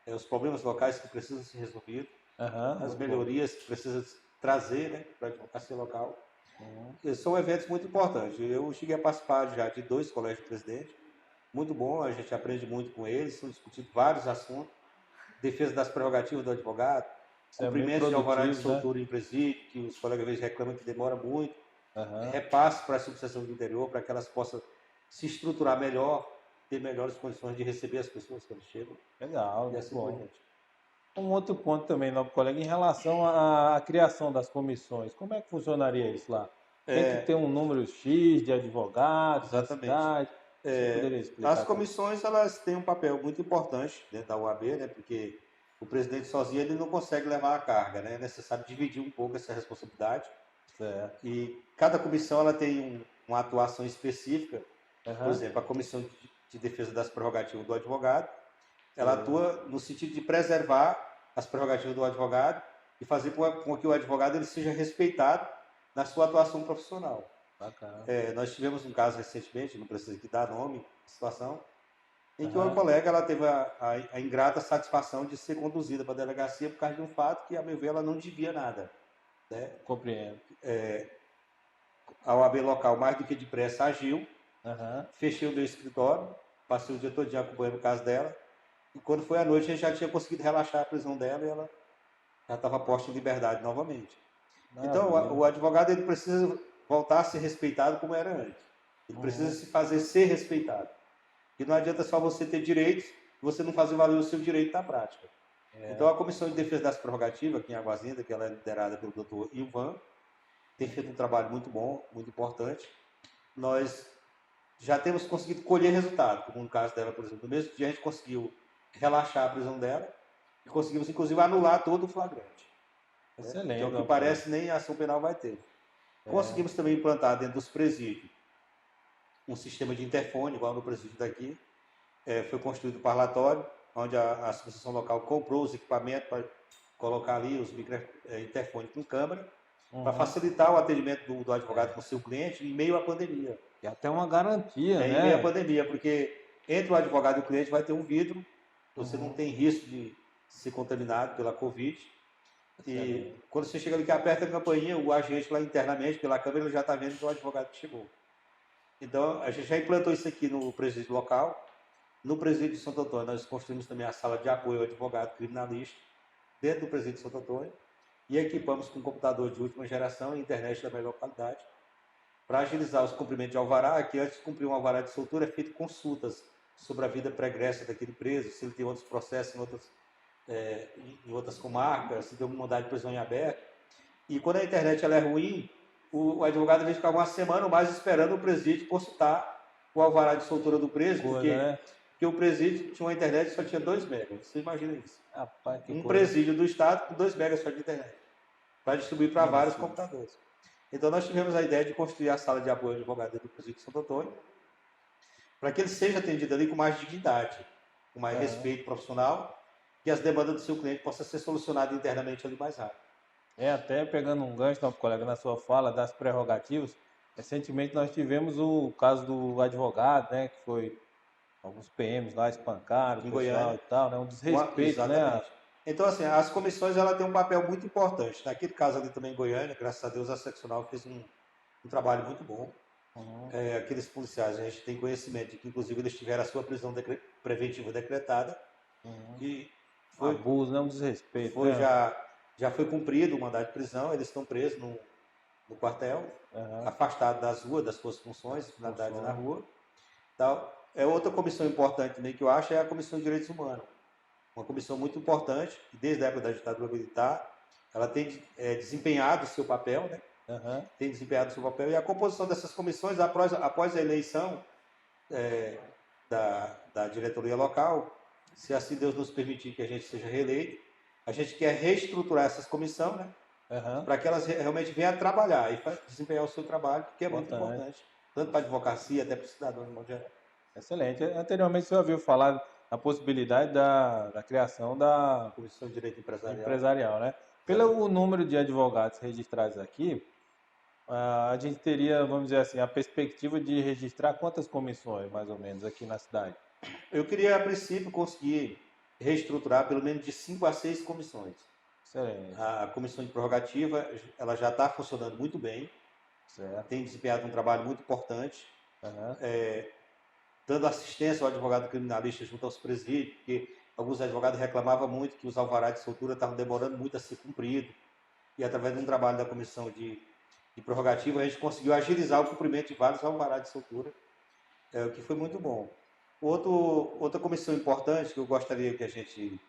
os problemas locais que precisam ser resolvidos, Aham, as muito bom. melhorias que precisam trazer, né, para a advocacia local. Uhum. São eventos muito importantes. Eu cheguei a participar já de 2 colégios de presidente, muito bom, a gente aprende muito com eles, são discutidos vários assuntos, defesa das prerrogativas do advogado, Isso é muito cumprimento de alvará de produtivo, né? soltura em presídio, que os colegas às vezes reclamam que demora muito, Aham, repasse para a subseção do interior, para que elas possam se estruturar melhor, ter melhores condições de receber as pessoas quando chegam, legal, e muito assim por bom. diante. Um outro ponto também, nobre colega, em relação à criação das comissões, como é que funcionaria isso lá? Tem que ter um número X de advogados na Exatamente. cidade? Você poderia As explicar também? comissões elas têm um papel muito importante dentro da UAB, né? Porque o presidente sozinho ele não consegue levar a carga, né? É necessário dividir um pouco essa responsabilidade. Certo. E cada comissão ela tem uma atuação específica. Por Aham, exemplo, a comissão de defesa das prerrogativas do advogado, ela sei. atua no sentido de preservar as prerrogativas do advogado e fazer com que o advogado ele seja respeitado na sua atuação profissional. Bacana. Nós tivemos um caso recentemente, não preciso aqui dar nome, situação, em que uma Aham, colega ela teve a ingrata satisfação de ser conduzida para a delegacia por causa de um fato que, a meu ver, ela não devia nada. Né? compreendo. A OAB local, mais do que depressa, agiu, Aham, fechei o meu escritório, passei o dia todo acompanhando o caso dela, e quando foi à noite, a gente já tinha conseguido relaxar a prisão dela e ela já estava posta em liberdade novamente. Então, maravilha. o advogado ele precisa voltar a ser respeitado como era antes. Ele precisa Uhum, se fazer ser respeitado. E não adianta só você ter direitos e você não fazer valer o seu direito na prática. Então, é, a Comissão de Defesa das Prerrogativas, aqui em Águas Lindas, que ela é liderada pelo Dr. Ilvan, tem feito um trabalho muito bom, muito importante. Nós já temos conseguido colher resultado, como no caso dela, por exemplo. No mesmo dia, a gente conseguiu relaxar a prisão dela e conseguimos, inclusive, anular todo o flagrante. Né? Que é o excelente, que nobre colega. parece nem a ação penal vai ter. É, Conseguimos também implantar dentro dos presídios um sistema de interfone, igual no presídio daqui. Foi construído o parlatório, onde a associação local comprou os equipamentos para colocar ali os interfones com câmera, para uhum. facilitar o atendimento do advogado com o seu cliente em meio à pandemia. E até uma garantia, Em meio à né? pandemia, porque entre o advogado e o cliente vai ter um vidro, você não Uhum, tem risco de ser contaminado pela Covid. E excelente. quando você chega ali que aperta a campainha, o agente lá internamente, pela câmera, ele já está vendo que é o advogado que chegou. Então, a gente já implantou isso aqui no presídio local. No presídio de Santo Antônio, nós construímos também a sala de apoio ao advogado criminalista, dentro do presídio de Santo Antônio, e equipamos com computador de última geração e internet da melhor qualidade, para agilizar os cumprimentos de alvará, que antes de cumprir um alvará de soltura é feito consultas sobre a vida pregressa daquele preso, se ele tem outros processos em outras comarcas, se deu uma mandado de prisão em aberto. E quando a internet ela é ruim, o advogado vai ficar uma semana ou mais esperando o presídio consultar o alvará de soltura do Que preso, coisa, né? porque o presídio tinha uma internet que só tinha 2 megas. Você imagina isso? Rapaz, que Um coisa. presídio do Estado com 2 megas só de internet, para distribuir para Um vários absurdo. computadores. Então nós tivemos a ideia de construir a sala de apoio ao advogado do presídio de Santo Antônio, para que ele seja atendido ali com mais dignidade, com mais Aham. respeito profissional, e as demandas do seu cliente possam ser solucionadas internamente ali mais rápido. Até pegando um gancho, nosso colega, na sua fala das prerrogativas, recentemente nós tivemos o caso do advogado, né, que foi alguns PMs lá espancaram o Aqui em pessoal Goiânia, e tal, né, um desrespeito, né? exatamente. Então, assim, as comissões ela tem um papel muito importante. Naquele caso ali também em Goiânia, graças a Deus, a seccional fez um trabalho muito bom. Uhum, Aqueles policiais, a gente tem conhecimento de que, inclusive, eles tiveram a sua prisão preventiva decretada uhum, e Foi, abuso, né? Um desrespeito, foi né? já foi cumprido o mandado de prisão, eles estão presos no quartel, Aham. afastados das ruas, das suas funções, finalidades na Funciona. rua. Tal. É outra comissão importante também que eu acho é a Comissão de Direitos Humanos. Uma comissão muito importante, que desde a época da ditadura militar, ela tem desempenhado o seu papel, né? Aham. Tem desempenhado o seu papel, e a composição dessas comissões, após a eleição da diretoria local, se assim Deus nos permitir que a gente seja reeleito, a gente quer reestruturar essas comissões, né? Aham. Para que elas realmente venham trabalhar e desempenhar o seu trabalho, que é muito Importante. importante, tanto para a advocacia, até para o cidadão de modo geral. Excelente. Anteriormente você ouviu falar na possibilidade da criação da Comissão de Direito Empresarial. empresarial, né? Pelo número de advogados registrados aqui, a gente teria, vamos dizer assim, a perspectiva de registrar quantas comissões, mais ou menos, aqui na cidade? Eu queria, a princípio, conseguir reestruturar pelo menos de 5 a 6 comissões. Excelente. A comissão de prerrogativa, ela já está funcionando muito bem, Certo. tem desempenhado um trabalho muito importante, Aham. dando assistência ao advogado criminalista junto aos presídios, porque alguns advogados reclamavam muito que os alvarás de soltura estavam demorando muito a ser cumpridos, e através de um trabalho da comissão de prerrogativa, a gente conseguiu agilizar o cumprimento de vários alvarás de soltura, o que foi muito bom. Outra comissão importante que eu gostaria que a gente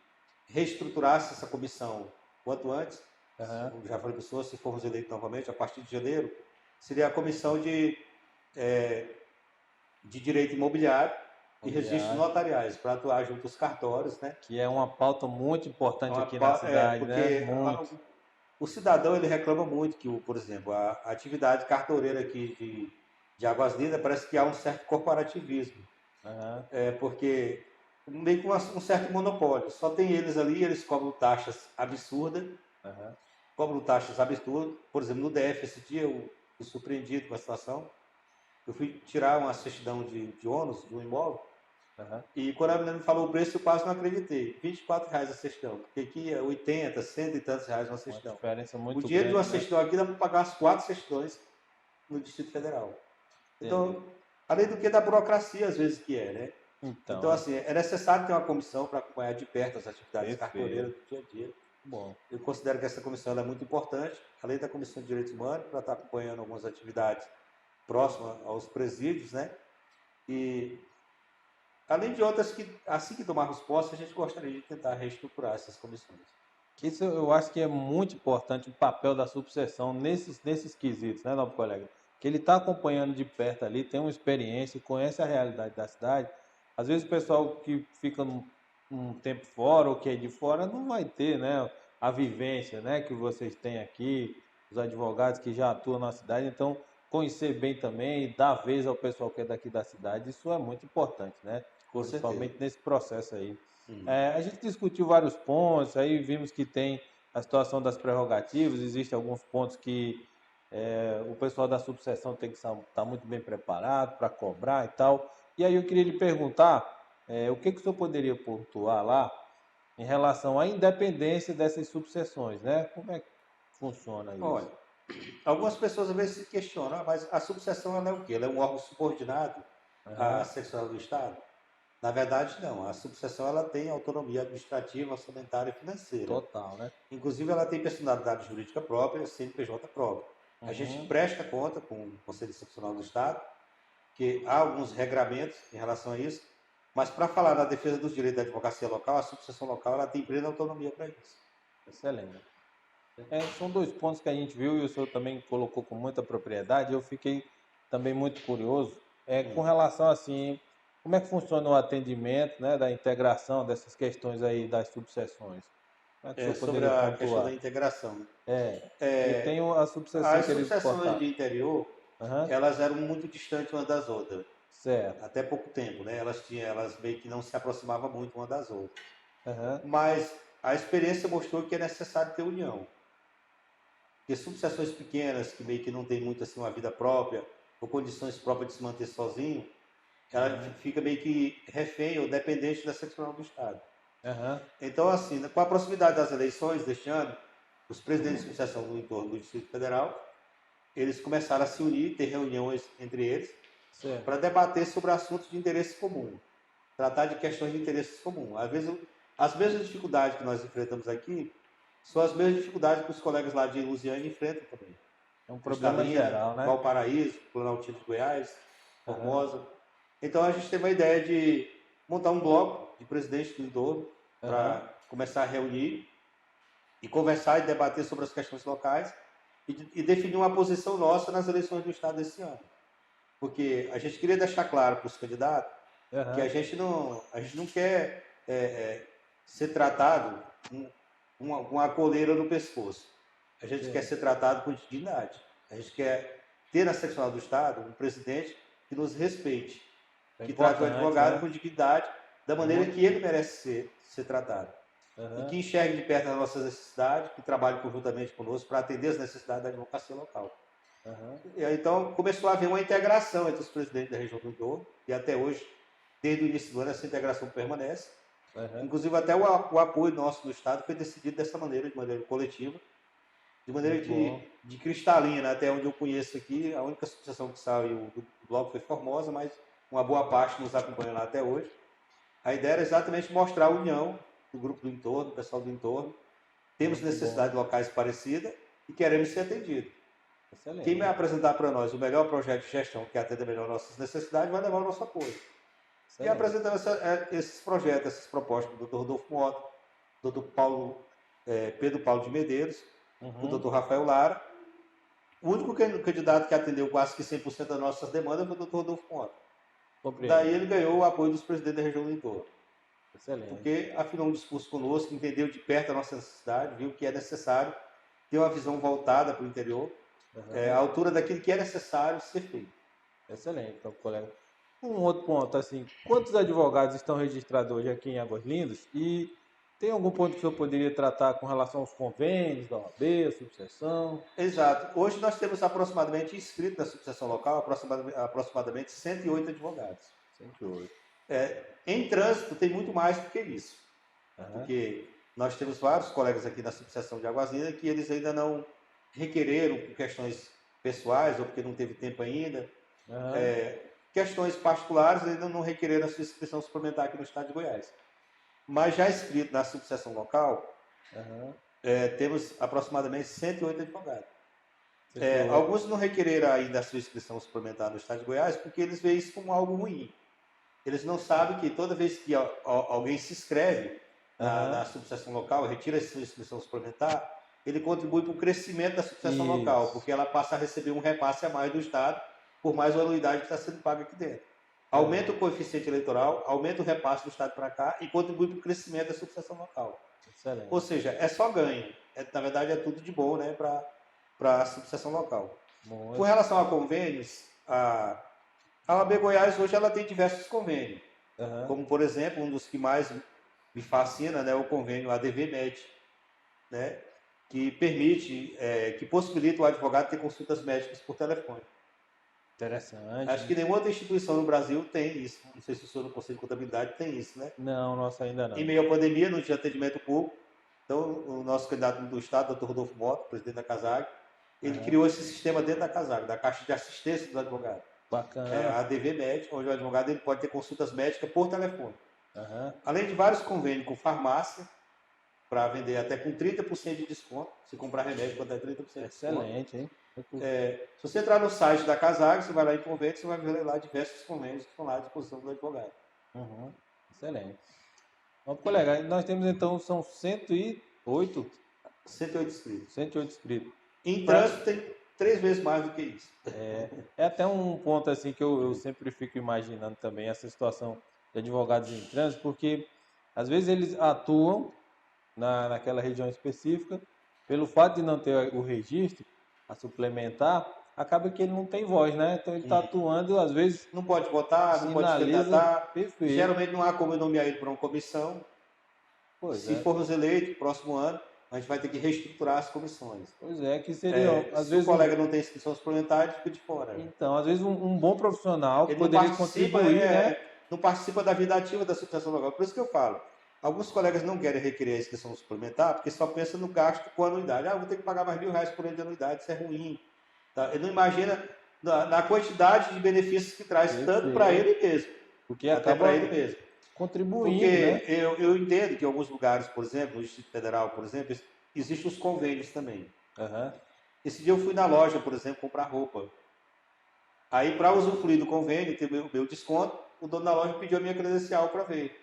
reestruturasse essa comissão quanto antes, Aham. já falei para o senhor, se formos eleitos novamente, a partir de janeiro, seria a comissão de direito imobiliário e registros notariais, para atuar junto aos cartórios, né? Que é uma pauta muito importante aqui na cidade, né? Porque Muito. o cidadão ele reclama muito que, por exemplo, a atividade cartoreira aqui de Águas Lindas parece que há um certo corporativismo. Aham. Porque meio com um certo monopólio. Só tem eles ali, eles cobram taxas absurdas, Aham. Por exemplo, no DF, esse dia eu fui surpreendido com a situação. Eu fui tirar uma certidão de ônus do imóvel, Aham. e quando a menina me falou o preço, eu quase não acreditei. R$ 24 a certidão, porque aqui é 80, 100 e tantos reais uma Uma certidão. diferença O muito dinheiro de uma grande, né? certidão aqui dá para pagar as 4 certidões no Distrito Federal. Entendi. Então, além do que da burocracia, às vezes, que é, né? Então, Então, assim, é necessário ter uma comissão para acompanhar de perto as atividades perfeito. cartoreiras do dia a dia. Bom. Eu considero que essa comissão é muito importante, além da Comissão de Direitos Humanos, para estar acompanhando algumas atividades próximas aos presídios, né? E, além de outras que, assim que tomarmos posse, a gente gostaria de tentar reestruturar essas comissões. Isso eu acho que é muito importante o papel da subseção nesses quesitos, né, nosso colega? Que ele está acompanhando de perto ali, tem uma experiência, conhece a realidade da cidade. Às vezes o pessoal que fica um tempo fora ou que é de fora não vai ter, né, a vivência, né, que vocês têm aqui, os advogados que já atuam na cidade. Então, conhecer bem também e dar vez ao pessoal que é daqui da cidade, isso é muito importante, né? Com certeza. Principalmente nesse processo aí. A gente discutiu vários pontos, aí vimos que tem a situação das prerrogativas, existem alguns pontos que o pessoal da subseção tem que estar muito bem preparado para cobrar e tal. E aí eu queria lhe perguntar, o que que o senhor poderia pontuar lá em relação à independência dessas subseções, né? Como é que funciona isso? Olha, algumas pessoas às vezes se questionam, mas a subseção ela é o quê? Ela é um órgão subordinado à Aham. seccional do Estado? Na verdade, não. A subseção ela tem autonomia administrativa, orçamentária e financeira. Total, né? Inclusive, ela tem personalidade jurídica própria, CNPJ própria. A gente presta conta com o Conselho Excepcional do Estado, que há alguns regramentos em relação a isso, mas para falar da defesa dos direitos da advocacia local, a subseção local ela tem plena autonomia para isso. Excelente. São dois pontos que a gente viu e o senhor também colocou com muita propriedade. Eu fiquei também muito curioso com relação assim, como é que funciona o atendimento, né, da integração dessas questões aí das subseções. Como é que o senhor Sobre poderia a questão da pontuar? integração. Que tem a subseção As que eles subseções cortaram. de interior, Aham. elas eram muito distantes umas das outras. Certo. Até pouco tempo, né? Elas meio que não se aproximavam muito uma das outras. Aham. Mas a experiência mostrou que é necessário ter união. Porque subseções pequenas, que meio que não tem muito assim uma vida própria, ou condições próprias de se manter sozinho, ela fica meio que refém ou dependente da seccional do Estado. Aham. Então, assim, com a proximidade das eleições deste ano, os presidentes de subseção do entorno do Distrito Federal, eles começaram a se unir, ter reuniões entre eles, Certo. para debater sobre assuntos de interesse comum, tratar de questões de interesse comum. Às vezes As mesmas dificuldades que nós enfrentamos aqui são as mesmas dificuldades que os colegas lá de Lusiânia enfrentam também. É um problema geral, né? Valparaíso, Planaltino de Goiás, Formosa. Então a gente teve a ideia de montar um bloco de presidentes do entorno para começar a reunir e conversar e debater sobre as questões locais e definir uma posição nossa nas eleições do Estado desse ano. Porque a gente queria deixar claro para os candidatos que a gente não quer ser tratado com uma coleira no pescoço. A gente quer ser tratado com dignidade. A gente quer ter na seccional do Estado um presidente que nos respeite, que trate o advogado com dignidade, da maneira que ele merece ser tratado. E que enxergue de perto as nossas necessidades, que trabalhe conjuntamente conosco para atender as necessidades da advocacia local. E aí, então, começou a haver uma integração entre os presidentes da região do entorno, e até hoje, desde o início do ano, essa integração permanece. Inclusive, até o apoio nosso do Estado foi decidido dessa maneira, de maneira coletiva, de maneira de cristalina, até onde eu conheço aqui. A única associação que saiu do bloco foi Formosa, mas uma boa parte nos acompanha lá até hoje. A ideia era exatamente mostrar a união do grupo do entorno, do pessoal do entorno. Temos necessidades locais parecidas e queremos ser atendidos. Excelente. Quem vai apresentar para nós o melhor projeto de gestão que atenda melhor nossas necessidades vai levar o nosso apoio. Excelente. E apresentando esses projetos, essas propostas do Dr. Rodolfo Mota, do Dr. Pedro Paulo de Medeiros, do Dr. Rafael Lara. O único candidato que atendeu quase que 100% das nossas demandas foi o Dr. Rodolfo Mota. Daí ele ganhou o apoio dos presidentes da região do entorno. Excelente. Porque afinou um discurso conosco, entendeu de perto a nossa necessidade, viu que é necessário ter uma visão voltada para o interior, à altura daquilo que é necessário ser feito. Excelente, então, colega. Um outro ponto, assim, quantos advogados estão registrados hoje aqui em Águas Lindas? E tem algum ponto que o senhor poderia tratar com relação aos convênios da OAB, a subseção? Exato. Hoje nós temos aproximadamente inscritos na subseção local, aproximadamente 108 advogados. 108. Em trânsito tem muito mais do que isso. Porque nós temos vários colegas aqui na subseção de Águas Lindas que eles ainda não requereram por questões pessoais ou porque não teve tempo ainda. Questões particulares ainda não requereram a sua inscrição suplementar aqui no estado de Goiás. Mas já inscrito na subseção local, temos aproximadamente 108 advogados. Alguns não requereram ainda a sua inscrição suplementar no estado de Goiás porque eles veem isso como algo ruim. Eles não sabem que toda vez que alguém se inscreve na subseção local, retira a sua inscrição suplementar, ele contribui para o crescimento da subseção local, porque ela passa a receber um repasse a mais do Estado por mais uma anuidade que está sendo paga aqui dentro. Aumenta o coeficiente eleitoral, aumenta o repasse do Estado para cá e contribui para o crescimento da subseção local. Excelente. Ou seja, é só ganho. Na verdade, é tudo de bom, né, para a subseção local. Muito. Com relação a convênios, a OAB Goiás hoje ela tem diversos convênios. Como, por exemplo, um dos que mais me fascina, né, o convênio ADV-MED, né, que permite, que possibilita o advogado ter consultas médicas por telefone. Interessante. Acho que nenhuma outra instituição no Brasil tem isso. Não sei se o senhor no Conselho de Contabilidade tem isso, né? Não, nossa ainda não. Em meio à pandemia, não tinha atendimento público. Então, o nosso candidato do Estado, Dr. Rodolfo Mota, presidente da CASAG, ele criou esse sistema dentro da CASAG, da Caixa de Assistência do Advogado. Bacana. A ADV Médica, onde o advogado ele pode ter consultas médicas por telefone. Além de vários convênios com farmácia, para vender até com 30% de desconto. Se comprar remédio, pode dar 30% de desconto. Excelente, hein? Se você entrar no site da CASAG, você vai lá em convênio, você vai ver lá diversos convênios que estão lá à disposição do advogado. Excelente. Bom, colega, nós temos então, são 108? 108 inscritos. 108 inscritos. Em trânsito tem 3 vezes mais do que isso. É até um ponto assim que eu sempre fico imaginando também, essa situação de advogados em trânsito, porque às vezes eles atuam naquela região específica, pelo fato de não ter o registro a suplementar, acaba que ele não tem voz, né? Então ele está atuando, às vezes... Não pode votar, não pode se candidatar. Perfeito. Geralmente não há como nomear ele para uma comissão. Se formos eleitos, próximo ano, a gente vai ter que reestruturar as comissões. Pois é, que seria... às se vezes o colega não tem inscrição suplementar, ele fica de fora. Então, às vezes um bom profissional que ele poderia contribuir, né? Não participa da vida ativa da associação local. Por isso que eu falo, alguns colegas não querem requerer a inscrição suplementar porque só pensam no gasto com a anuidade. Vou ter que pagar mais R$1.000 por ano de anuidade, isso é ruim. Tá? Ele não imagina na quantidade de benefícios que traz, tanto para ele mesmo, porque até para ele mesmo. contribuindo, né? Porque eu entendo que em alguns lugares, por exemplo, no Distrito Federal, por exemplo, existem os convênios também. Aham. Esse dia eu fui na loja, por exemplo, comprar roupa. Aí, para usufruir do convênio, ter meu desconto, o dono da loja pediu a minha credencial para ver.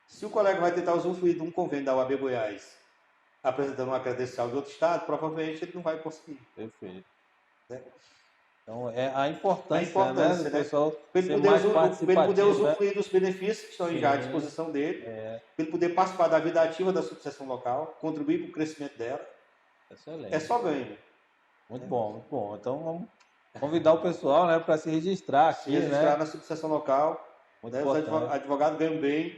Se o colega vai tentar usufruir de um convênio da UAB Goiás, apresentando uma credencial de outro estado, provavelmente ele não vai conseguir. Perfeito. Né? Então, é a A importância, né, do importância, né? pessoal Para ele, ser mais pra ele poder participativo, né? usufruir dos benefícios que estão já à Sim, disposição dele, é para ele poder participar da vida ativa da subseção local, contribuir para o crescimento dela, é excelente. só ganho. Muito bom, muito bom. Então, vamos convidar o pessoal, né, para se registrar Se aqui, registrar né? na subseção local, Muito né, os importante. advogados ganham bem,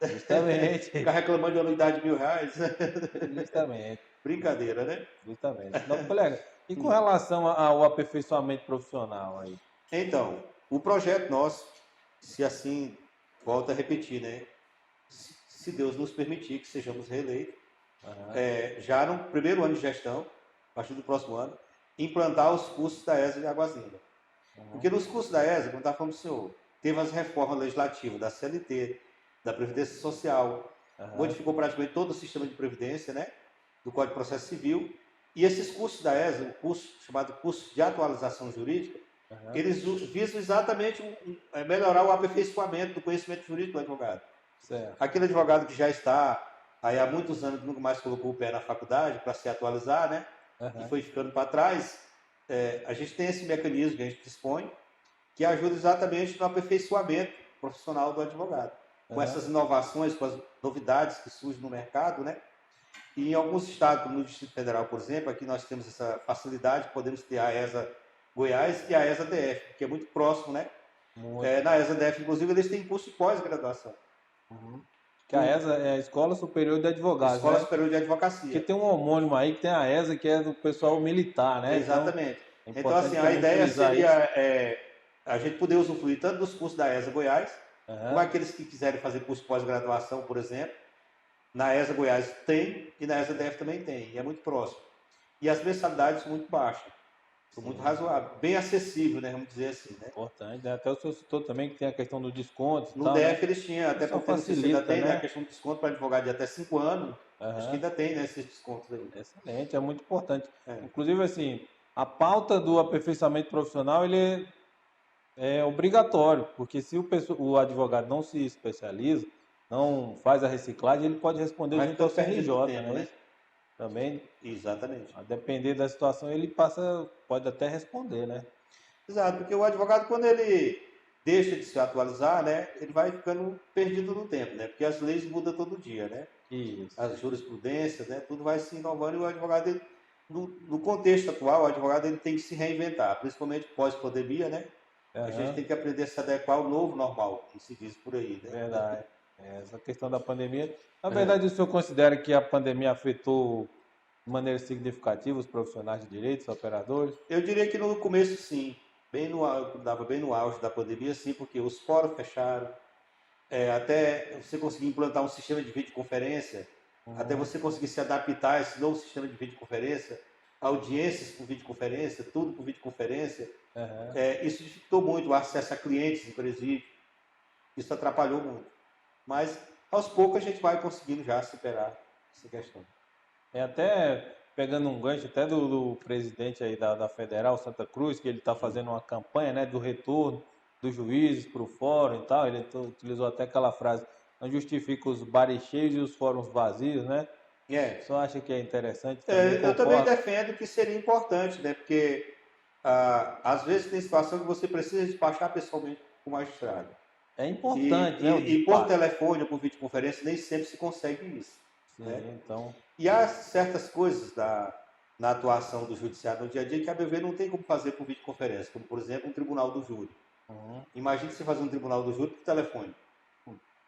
ficar Justamente. reclamando de anuidade de R$ 1.000. Justamente. Brincadeira, né? Justamente. Não, colega, e com relação ao aperfeiçoamento profissional aí? Então, o projeto nosso, se assim, volta a repetir, né? Se Deus nos permitir que sejamos reeleitos, Aham. já no primeiro ano de gestão, a partir do próximo ano, implantar os cursos da ESA de Águas Lindas. Uhum. Porque nos cursos da ESA, como estava falando o senhor, teve as reformas legislativas da CLT, da Previdência Social, Aham. modificou praticamente todo o sistema de previdência, né? Do Código de Processo Civil. E esses cursos da ESA, o curso chamado curso de atualização jurídica, Aham. eles visam exatamente melhorar o aperfeiçoamento do conhecimento jurídico do advogado. Certo. Aquele advogado que já está aí há muitos anos, nunca mais colocou o pé na faculdade para se atualizar, né? E Aham. foi ficando para trás, a gente tem esse mecanismo que a gente dispõe, que ajuda exatamente no aperfeiçoamento profissional do advogado. Com Aham. essas inovações, com as novidades que surgem no mercado, né? E em alguns estados, como no Distrito Federal, por exemplo, aqui nós temos essa facilidade, podemos ter a ESA Goiás e a ESA DF, que é muito próximo, né? Muito. Na ESA DF, inclusive, eles têm curso de pós-graduação. Uhum. Que a ESA é a Escola Superior de Advogados, Escola né? Superior de Porque Advocacia. tem um homônimo aí que tem a ESA, que é do pessoal militar, né? Então, Exatamente. é Então, assim, importante a também ideia frisar seria isso. a gente poder usufruir tanto dos cursos da ESA Goiás, como Aham. aqueles que quiserem fazer curso de pós-graduação, por exemplo. Na ESA Goiás tem e na ESA DF também tem, e é muito próximo. E as mensalidades são muito baixas, são muito Sim, razoáveis, bem acessível, né? Vamos dizer assim, né? importante, né? Até o senhor citou também que tem a questão do desconto e No tal, né? DF eles tinham, até Isso porque não sei se ainda facilita, tem, né? A né? questão do desconto para advogado de até 5 anos, acho que Aham. ainda tem, né? Esses descontos aí. Excelente, é muito importante. É. Inclusive, assim, a pauta do aperfeiçoamento profissional, ele é obrigatório, porque se o advogado não se especializa, não faz a reciclagem, ele pode responder Vai junto ao ficando perdido no CRJ, tempo, né? né? Isso também, Exatamente. a depender da situação, ele pode até responder, né? Exato, porque o advogado, quando ele deixa de se atualizar, né, ele vai ficando perdido no tempo, né? Porque as leis mudam todo dia, né? Isso. As jurisprudências, né? Tudo vai se inovando e o advogado, no contexto atual, o advogado ele tem que se reinventar, principalmente pós-pandemia, né? A gente Aham. tem que aprender a se adequar ao novo normal, como se diz por aí, né? Verdade. Essa questão da pandemia. Na É. verdade, o senhor considera que a pandemia afetou de maneira significativa os profissionais de direito, os operadores? Eu diria que no começo, sim. Dava bem no auge da pandemia, sim, porque os fóruns fecharam, até você conseguir implantar um sistema de videoconferência, até Uhum. você conseguir se adaptar a esse novo sistema de videoconferência, audiências por videoconferência, tudo por videoconferência, Aham. isso dificultou muito o acesso a clientes em presídio, isso atrapalhou muito. Mas aos poucos a gente vai conseguindo já superar essa questão. É até pegando um gancho até do presidente aí da Federal, Santa Cruz, que ele está fazendo uma campanha, né, do retorno dos juízes para o fórum e tal. Ele utilizou até aquela frase: não justifica os bares cheios e os fóruns vazios, né? É, Só acha que é interessante também, eu também concordo. defendo que seria importante, né? Porque às vezes tem situação que você precisa despachar pessoalmente com o magistrado. É E, importante, né, o e por despacho. telefone ou por videoconferência nem sempre se consegue isso. Né? Sim, então, E há certas coisas na atuação do judiciário no dia a dia que a meu ver não tem como fazer por videoconferência, como por exemplo um tribunal do júri. uhum, Imagine você fazer um tribunal do júri por telefone.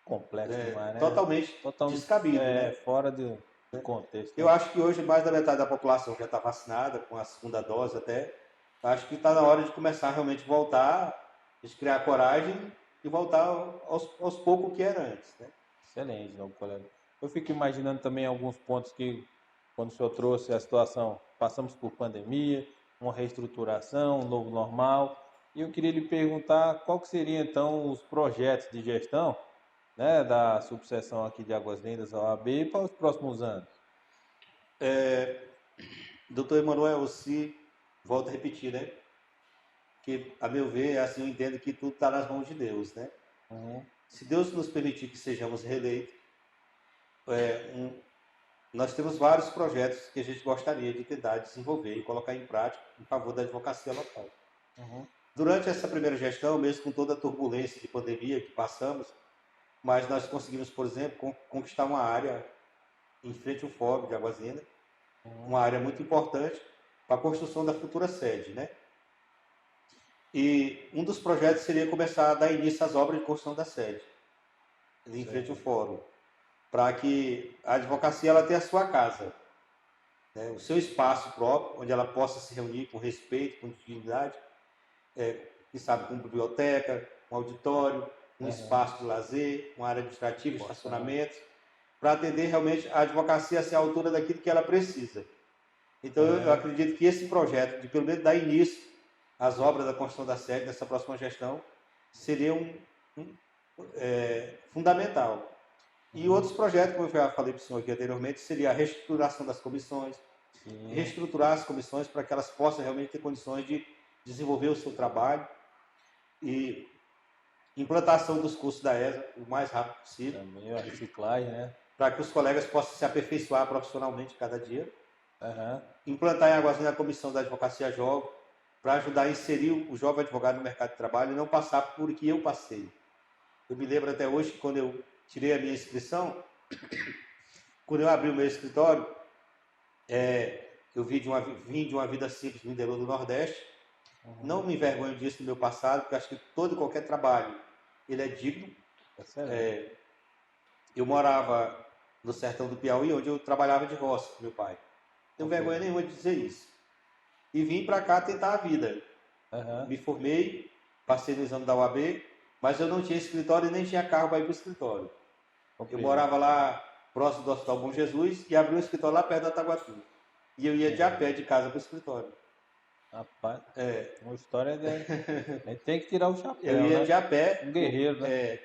complexo demais, né? Totalmente Totalmente descabido, né? fora do contexto, Eu né? acho que hoje mais da metade da população já está vacinada, com a segunda dose até. Acho que está na hora de começar a realmente voltar, de criar coragem e voltar aos poucos que era antes. Né? Excelente, meu colega. Eu fico imaginando também alguns pontos que, quando o senhor trouxe a situação, passamos por pandemia, uma reestruturação, um novo normal, e eu queria lhe perguntar qual que seria então os projetos de gestão né, da subseção aqui de Águas Lindas, a OAB, para os próximos anos? Doutor Emanuel, se volto a repetir, né? Que, a meu ver, assim eu entendo que tudo está nas mãos de Deus, né? Uhum. Se Deus nos permitir que sejamos reeleitos, nós temos vários projetos que a gente gostaria de tentar desenvolver e colocar em prática em favor da advocacia local. Uhum. Durante essa primeira gestão, mesmo com toda a turbulência de pandemia que passamos, mas nós conseguimos, por exemplo, conquistar uma área em frente ao Fórum de Águas Lindas, uma área muito importante para a construção da futura sede, né? E um dos projetos seria começar a dar início às obras de construção da sede, ali em frente ao Fórum, para que a advocacia ela tenha a sua casa, né? O seu espaço próprio, onde ela possa se reunir com respeito, com dignidade, quem sabe com biblioteca, um auditório, um espaço de lazer, uma área administrativa, estacionamentos, para atender realmente a advocacia a ser a altura daquilo que ela precisa. Então, eu acredito que esse projeto, de pelo menos dar início às obras da construção da sede nessa próxima gestão, seria fundamental. E outros projetos, como eu já falei para o senhor aqui anteriormente, seria a reestruturação das comissões, reestruturar as comissões para que elas possam realmente ter condições de desenvolver o seu trabalho e implantação dos cursos da ESA o mais rápido possível. Também a reciclagem, né? Para que os colegas possam se aperfeiçoar profissionalmente cada dia. Uhum. Implantar em Águas Lindas a comissão da advocacia jovem, para ajudar a inserir o jovem advogado no mercado de trabalho e não passar por o que eu passei. Eu me lembro até hoje que quando eu tirei a minha inscrição, quando eu abri o meu escritório, eu vim de uma vida simples no interior do Nordeste. Não me envergonho disso no meu passado, porque acho que todo e qualquer trabalho ele é digno. Eu morava no sertão do Piauí, onde eu trabalhava de roça com meu pai. Não tenho vergonha nenhuma de dizer isso. E vim para cá tentar a vida. Me formei, passei no exame da UAB, mas eu não tinha escritório e nem tinha carro para ir para o escritório. Eu morava lá próximo do Hospital Bom Jesus e abri um escritório lá perto da Taguatu. E eu ia de a pé de casa para o escritório. Rapaz, uma história tem que tirar o chapéu, eu ia né? de a pé, Um guerreiro, né?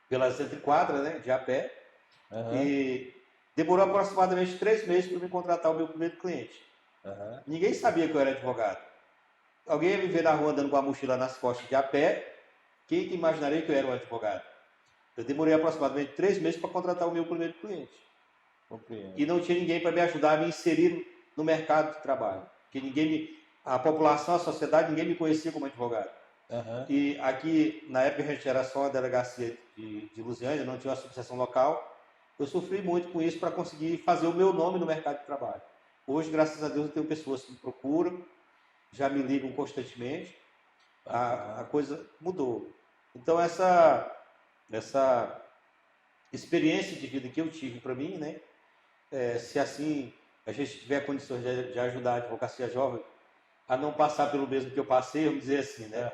Pelas entrequadras, né? De a pé. E demorou aproximadamente 3 meses para me contratar o meu primeiro cliente. Ninguém sabia que eu era advogado. Alguém ia me ver na rua andando com a mochila nas costas de a pé, quem que imaginaria que eu era um advogado? Eu demorei aproximadamente 3 meses para contratar o meu primeiro cliente. E não tinha ninguém para me ajudar a me inserir no mercado de trabalho. Porque a população, a sociedade, ninguém me conhecia como advogado. E aqui, na época, a gente era só a delegacia de Lusiânia, não tinha uma subseção local. Eu sofri muito com isso para conseguir fazer o meu nome no mercado de trabalho. Hoje, graças a Deus, eu tenho pessoas que me procuram, já me ligam constantemente. A coisa mudou. Então, essa experiência de vida que eu tive para mim, né? Se assim a gente tiver condições de ajudar a advocacia jovem a não passar pelo mesmo que eu passei, vamos dizer assim, né?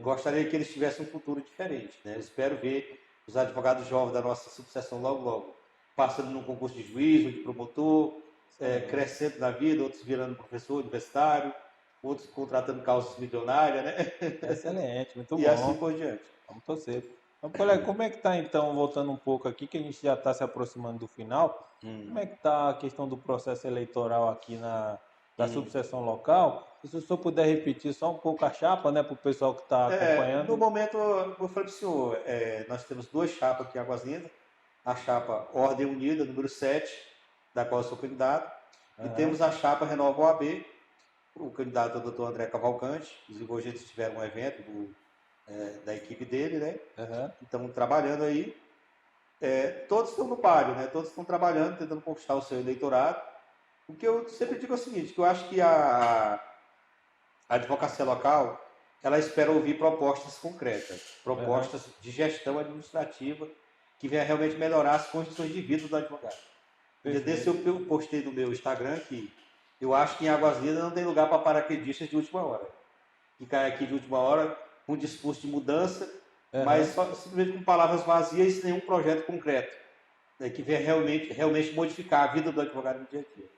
Gostaria que eles tivessem um futuro diferente, né? Eu espero ver os advogados jovens da nossa subseção logo, passando num concurso de juiz ou de promotor, crescendo na vida, outros virando professor universitário, outros contratando causas milionárias, né? Excelente, muito bom. E assim por diante. Vamos torcer. Então, colega, como é que está então, voltando um pouco aqui, que a gente já está se aproximando do final, como é que está a questão do processo eleitoral aqui da subseção local? E se o senhor puder repetir só um pouco a chapa, né, para o pessoal que está acompanhando. No momento, eu falei para o senhor, nós temos 2 chapas aqui em Águas Lindas, a chapa Ordem Unida, número 7, da qual eu sou candidato, e temos a chapa Renova OAB, o candidato é o doutor André Cavalcante. Inclusive, hoje eles tiveram um evento da equipe dele, né? Estão trabalhando aí. Todos estão no páreo, né? Todos estão trabalhando, tentando conquistar o seu eleitorado. O que eu sempre digo é o seguinte, que eu acho que a advocacia local, ela espera ouvir propostas concretas, propostas de gestão administrativa, que venha realmente melhorar as condições de vida do advogado. Desse eu postei no meu Instagram que eu acho que em Águas Lindas não tem lugar para paraquedistas de última hora. Que cai aqui de última hora com um discurso de mudança, mas simplesmente com palavras vazias e sem nenhum projeto concreto, né, que venha realmente modificar a vida do advogado no dia a dia.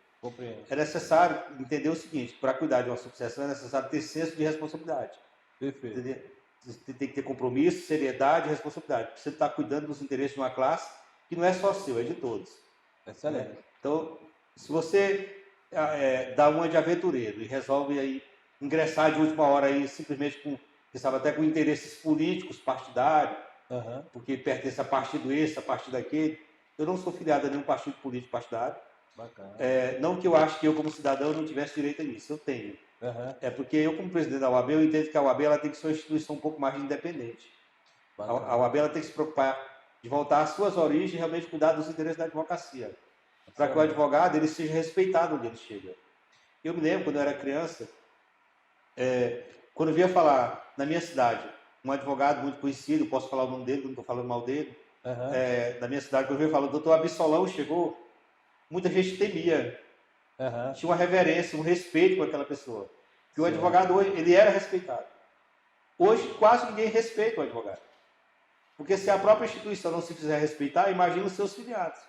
É necessário entender o seguinte, para cuidar de uma subseção é necessário ter senso de responsabilidade. Você tem que ter compromisso, seriedade e responsabilidade. Você está cuidando dos interesses de uma classe que não é só seu, é de todos. Excelente. Né? Então, se você dá uma de aventureiro e resolve aí ingressar de última hora aí simplesmente com, quem sabe, até com interesses políticos, partidários, porque pertence a partido esse, a partido aquele. Eu não sou filiado a nenhum partido político partidário. Bacana. Não que eu acho que eu, como cidadão, não tivesse direito a isso. Eu tenho. É porque eu, como presidente da UAB, eu entendo que a UAB ela tem que ser uma instituição um pouco mais independente. A UAB ela tem que se preocupar de voltar às suas origens e realmente cuidar dos interesses da advocacia. Para que o advogado ele seja respeitado onde ele chega. Eu me lembro, quando eu era criança, quando eu via falar na minha cidade, um advogado muito conhecido, posso falar o nome dele, não estou falando mal dele, na minha cidade, quando eu via falar, o doutor Absolão chegou, muita gente temia. Tinha uma reverência, um respeito com aquela pessoa. Que o advogado hoje, ele era respeitado. Hoje, quase ninguém respeita o advogado. Porque se a própria instituição não se fizer respeitar, imagina os seus filiados.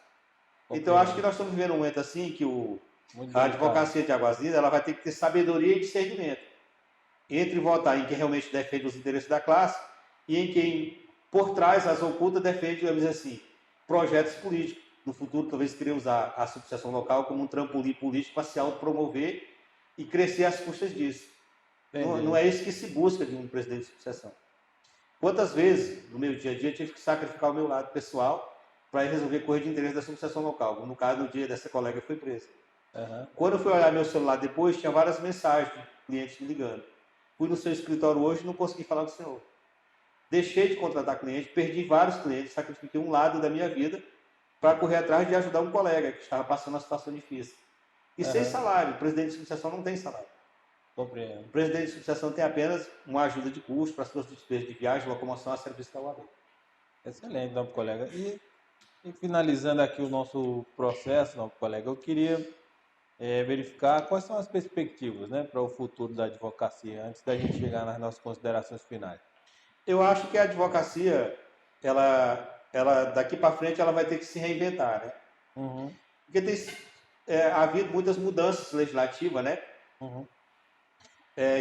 Então, eu acho que nós estamos vivendo um momento assim que a advocacia de Águas Lindas ela vai ter que ter sabedoria e discernimento entre votar em quem realmente defende os interesses da classe e em quem, por trás, as ocultas, defende, digamos assim, projetos políticos. No futuro, talvez queria usar a subseção local como um trampolim político para se autopromover e crescer às custas disso. Não é isso que se busca de um presidente de subseção. Quantas vezes, no meu dia a dia, eu tive que sacrificar o meu lado pessoal para resolver coisa de interesse da subseção local. No caso, no dia dessa colega foi presa. Quando eu fui olhar meu celular depois, tinha várias mensagens de clientes me ligando. Fui no seu escritório hoje e não consegui falar com o senhor. Deixei de contratar cliente, perdi vários clientes, sacrifiquei um lado da minha vida para correr atrás de ajudar um colega que estava passando uma situação difícil. E sem salário. O presidente de subseção não tem salário. Compreendo. O presidente de subseção tem apenas uma ajuda de custo para as suas despesas de viagem, locomoção a serviço da UAB. Excelente, nobre colega. E finalizando aqui o nosso processo, nobre colega, eu queria verificar quais são as perspectivas, né, para o futuro da advocacia, antes da gente chegar nas nossas considerações finais. Eu acho que a advocacia, ela daqui para frente, ela vai ter que se reinventar, né? Porque tem havido muitas mudanças legislativas, né?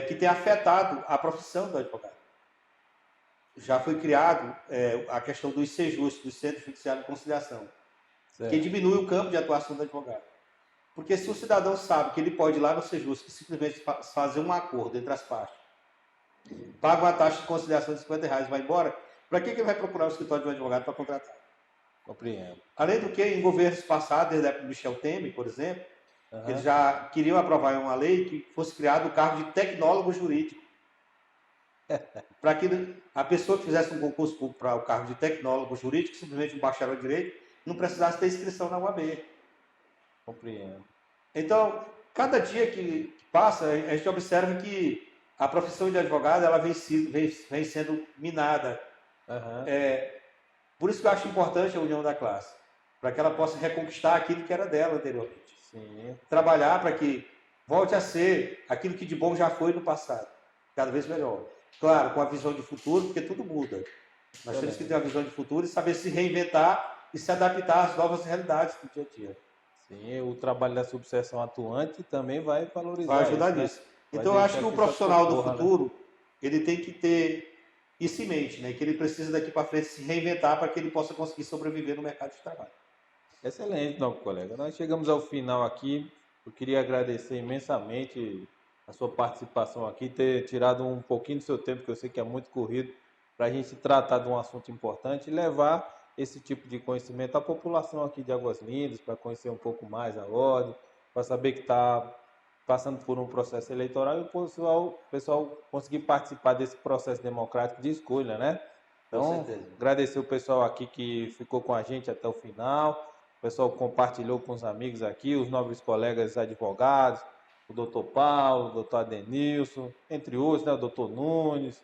Que tem afetado a profissão do advogado. Já foi criado a questão dos CEJUs, do Centro Judiciário de Conciliação, que diminui o campo de atuação do advogado. Porque se o cidadão sabe que ele pode ir lá no CEJUS e simplesmente fazer um acordo entre as partes, paga uma taxa de conciliação de R$50 e vai embora, para que ele vai procurar o escritório de um advogado para contratar? Compreendo. Além do que, em governos passados, desde a época do Michel Temer, por exemplo, eles já queriam aprovar uma lei que fosse criado o cargo de tecnólogo jurídico. Para que a pessoa que fizesse um concurso público para o cargo de tecnólogo jurídico, simplesmente um bacharel de direito, não precisasse ter inscrição na UAB. Compreendo. Então, cada dia que passa, a gente observa que a profissão de advogado ela vem sendo minada. Por isso que eu acho importante a união da classe, para que ela possa reconquistar aquilo que era dela anteriormente. Trabalhar para que volte a ser aquilo que de bom já foi no passado, cada vez melhor. Claro, com a visão de futuro, porque tudo muda. Nós temos que ter uma visão de futuro e saber se reinventar e se adaptar às novas realidades do dia a dia. Sim, o trabalho da subseção atuante também vai valorizar. Vai ajudar nisso. Né? Então, eu acho que o profissional do futuro, ele tem que ter isso em mente, né? Que ele precisa daqui para frente se reinventar para que ele possa conseguir sobreviver no mercado de trabalho. Excelente, nobre colega. Nós chegamos ao final aqui. Eu queria agradecer imensamente a sua participação aqui, ter tirado um pouquinho do seu tempo, que eu sei que é muito corrido, para a gente tratar de um assunto importante e levar esse tipo de conhecimento à população aqui de Águas Lindas, para conhecer um pouco mais a ordem, para saber que está passando por um processo eleitoral e o pessoal conseguir participar desse processo democrático de escolha, né? Então, agradecer o pessoal aqui que ficou com a gente até o final, o pessoal compartilhou com os amigos aqui, os nobres colegas advogados, o doutor Paulo, o doutor Adenilson, entre outros, né? O doutor Nunes,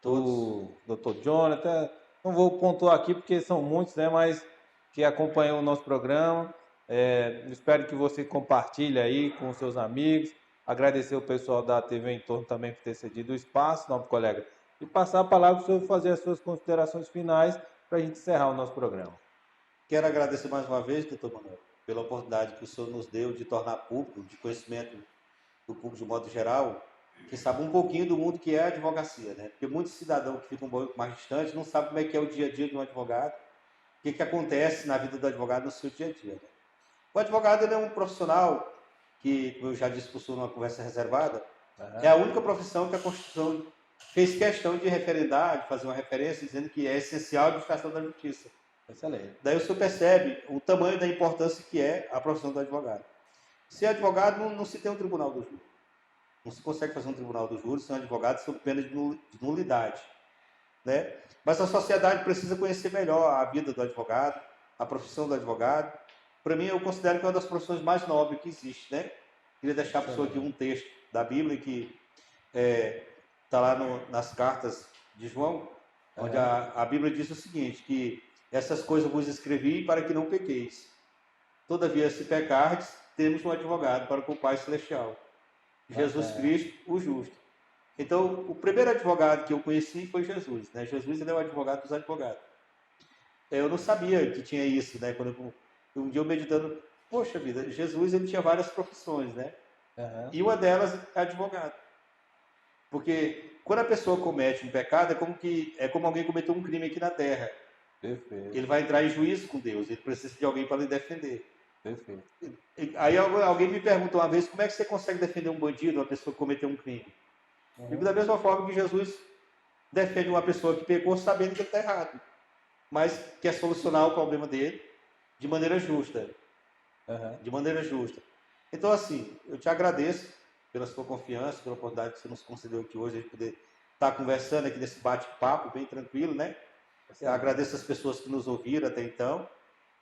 o doutor Jonathan. Não vou pontuar aqui porque são muitos, né? Mas que acompanham o nosso programa. Espero que você compartilhe aí com os seus amigos. Agradecer o pessoal da TV Entorno também por ter cedido o espaço, nobre colega. E passar a palavra para o senhor fazer as suas considerações finais para a gente encerrar o nosso programa. Quero agradecer mais uma vez, doutor Manuel, pela oportunidade que o senhor nos deu de tornar público, de conhecimento do público de modo geral, que sabe um pouquinho do mundo que é a advocacia, né? Porque muitos cidadãos que ficam um pouco mais distantes não sabem como é que é o dia a dia de um advogado, o que acontece na vida do advogado no seu dia a dia, né? O advogado ele é um profissional que, como eu já disse para o senhor numa conversa reservada, é a única profissão que a Constituição fez questão de referendar, de fazer uma referência, dizendo que é essencial a administração da justiça. Excelente. Daí o senhor percebe o tamanho da importância que é a profissão do advogado. Se advogado, não se tem um tribunal do júri. Não se consegue fazer um tribunal do júri sem um advogado sob pena de nulidade, né? Mas a sociedade precisa conhecer melhor a vida do advogado, a profissão do advogado. Para mim, eu considero que é uma das profissões mais nobres que existe, né? Queria deixar para o senhor aqui um texto da Bíblia que está lá nas cartas de João, onde a Bíblia diz o seguinte, que essas coisas vos escrevi para que não pequeis. Todavia, se pecardes, temos um advogado para com o Pai Celestial, Jesus Cristo, o justo. Então, o primeiro advogado que eu conheci foi Jesus, né? Jesus ele é o advogado dos advogados. Eu não sabia que tinha isso, né? Quando um dia eu meditando, poxa vida, Jesus ele tinha várias profissões, né? E uma delas é advogado. Porque quando a pessoa comete um pecado, é como alguém cometeu um crime aqui na terra. Perfeito. Ele vai entrar em juízo com Deus, ele precisa de alguém para lhe defender. Perfeito. Aí alguém me perguntou uma vez, como é que você consegue defender um bandido, uma pessoa que cometeu um crime? Digo, da mesma forma que Jesus defende uma pessoa que pecou sabendo que ele está errado, mas quer solucionar o problema dele de maneira justa. De maneira justa. Então, assim, eu te agradeço pela sua confiança, pela oportunidade que você nos concedeu aqui hoje, a gente poder estar conversando aqui nesse bate-papo bem tranquilo, né? Eu agradeço as pessoas que nos ouviram até então.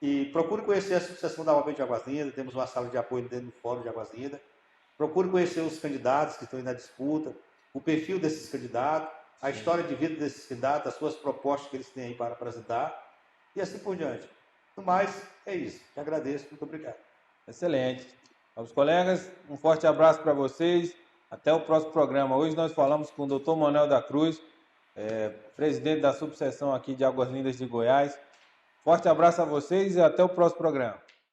E procure conhecer a Subseção da OAB de Águas Lindas, temos uma sala de apoio dentro do Fórum de Águas Lindas. Procure conhecer os candidatos que estão aí na disputa, o perfil desses candidatos, a história de vida desses candidatos, as suas propostas que eles têm aí para apresentar, e assim por diante. No mais, é isso. Te agradeço, muito obrigado. Excelente. Aos colegas, um forte abraço para vocês. Até o próximo programa. Hoje nós falamos com o Dr. Manuel da Cruz, presidente da subseção aqui de Águas Lindas de Goiás. Forte abraço a vocês e até o próximo programa.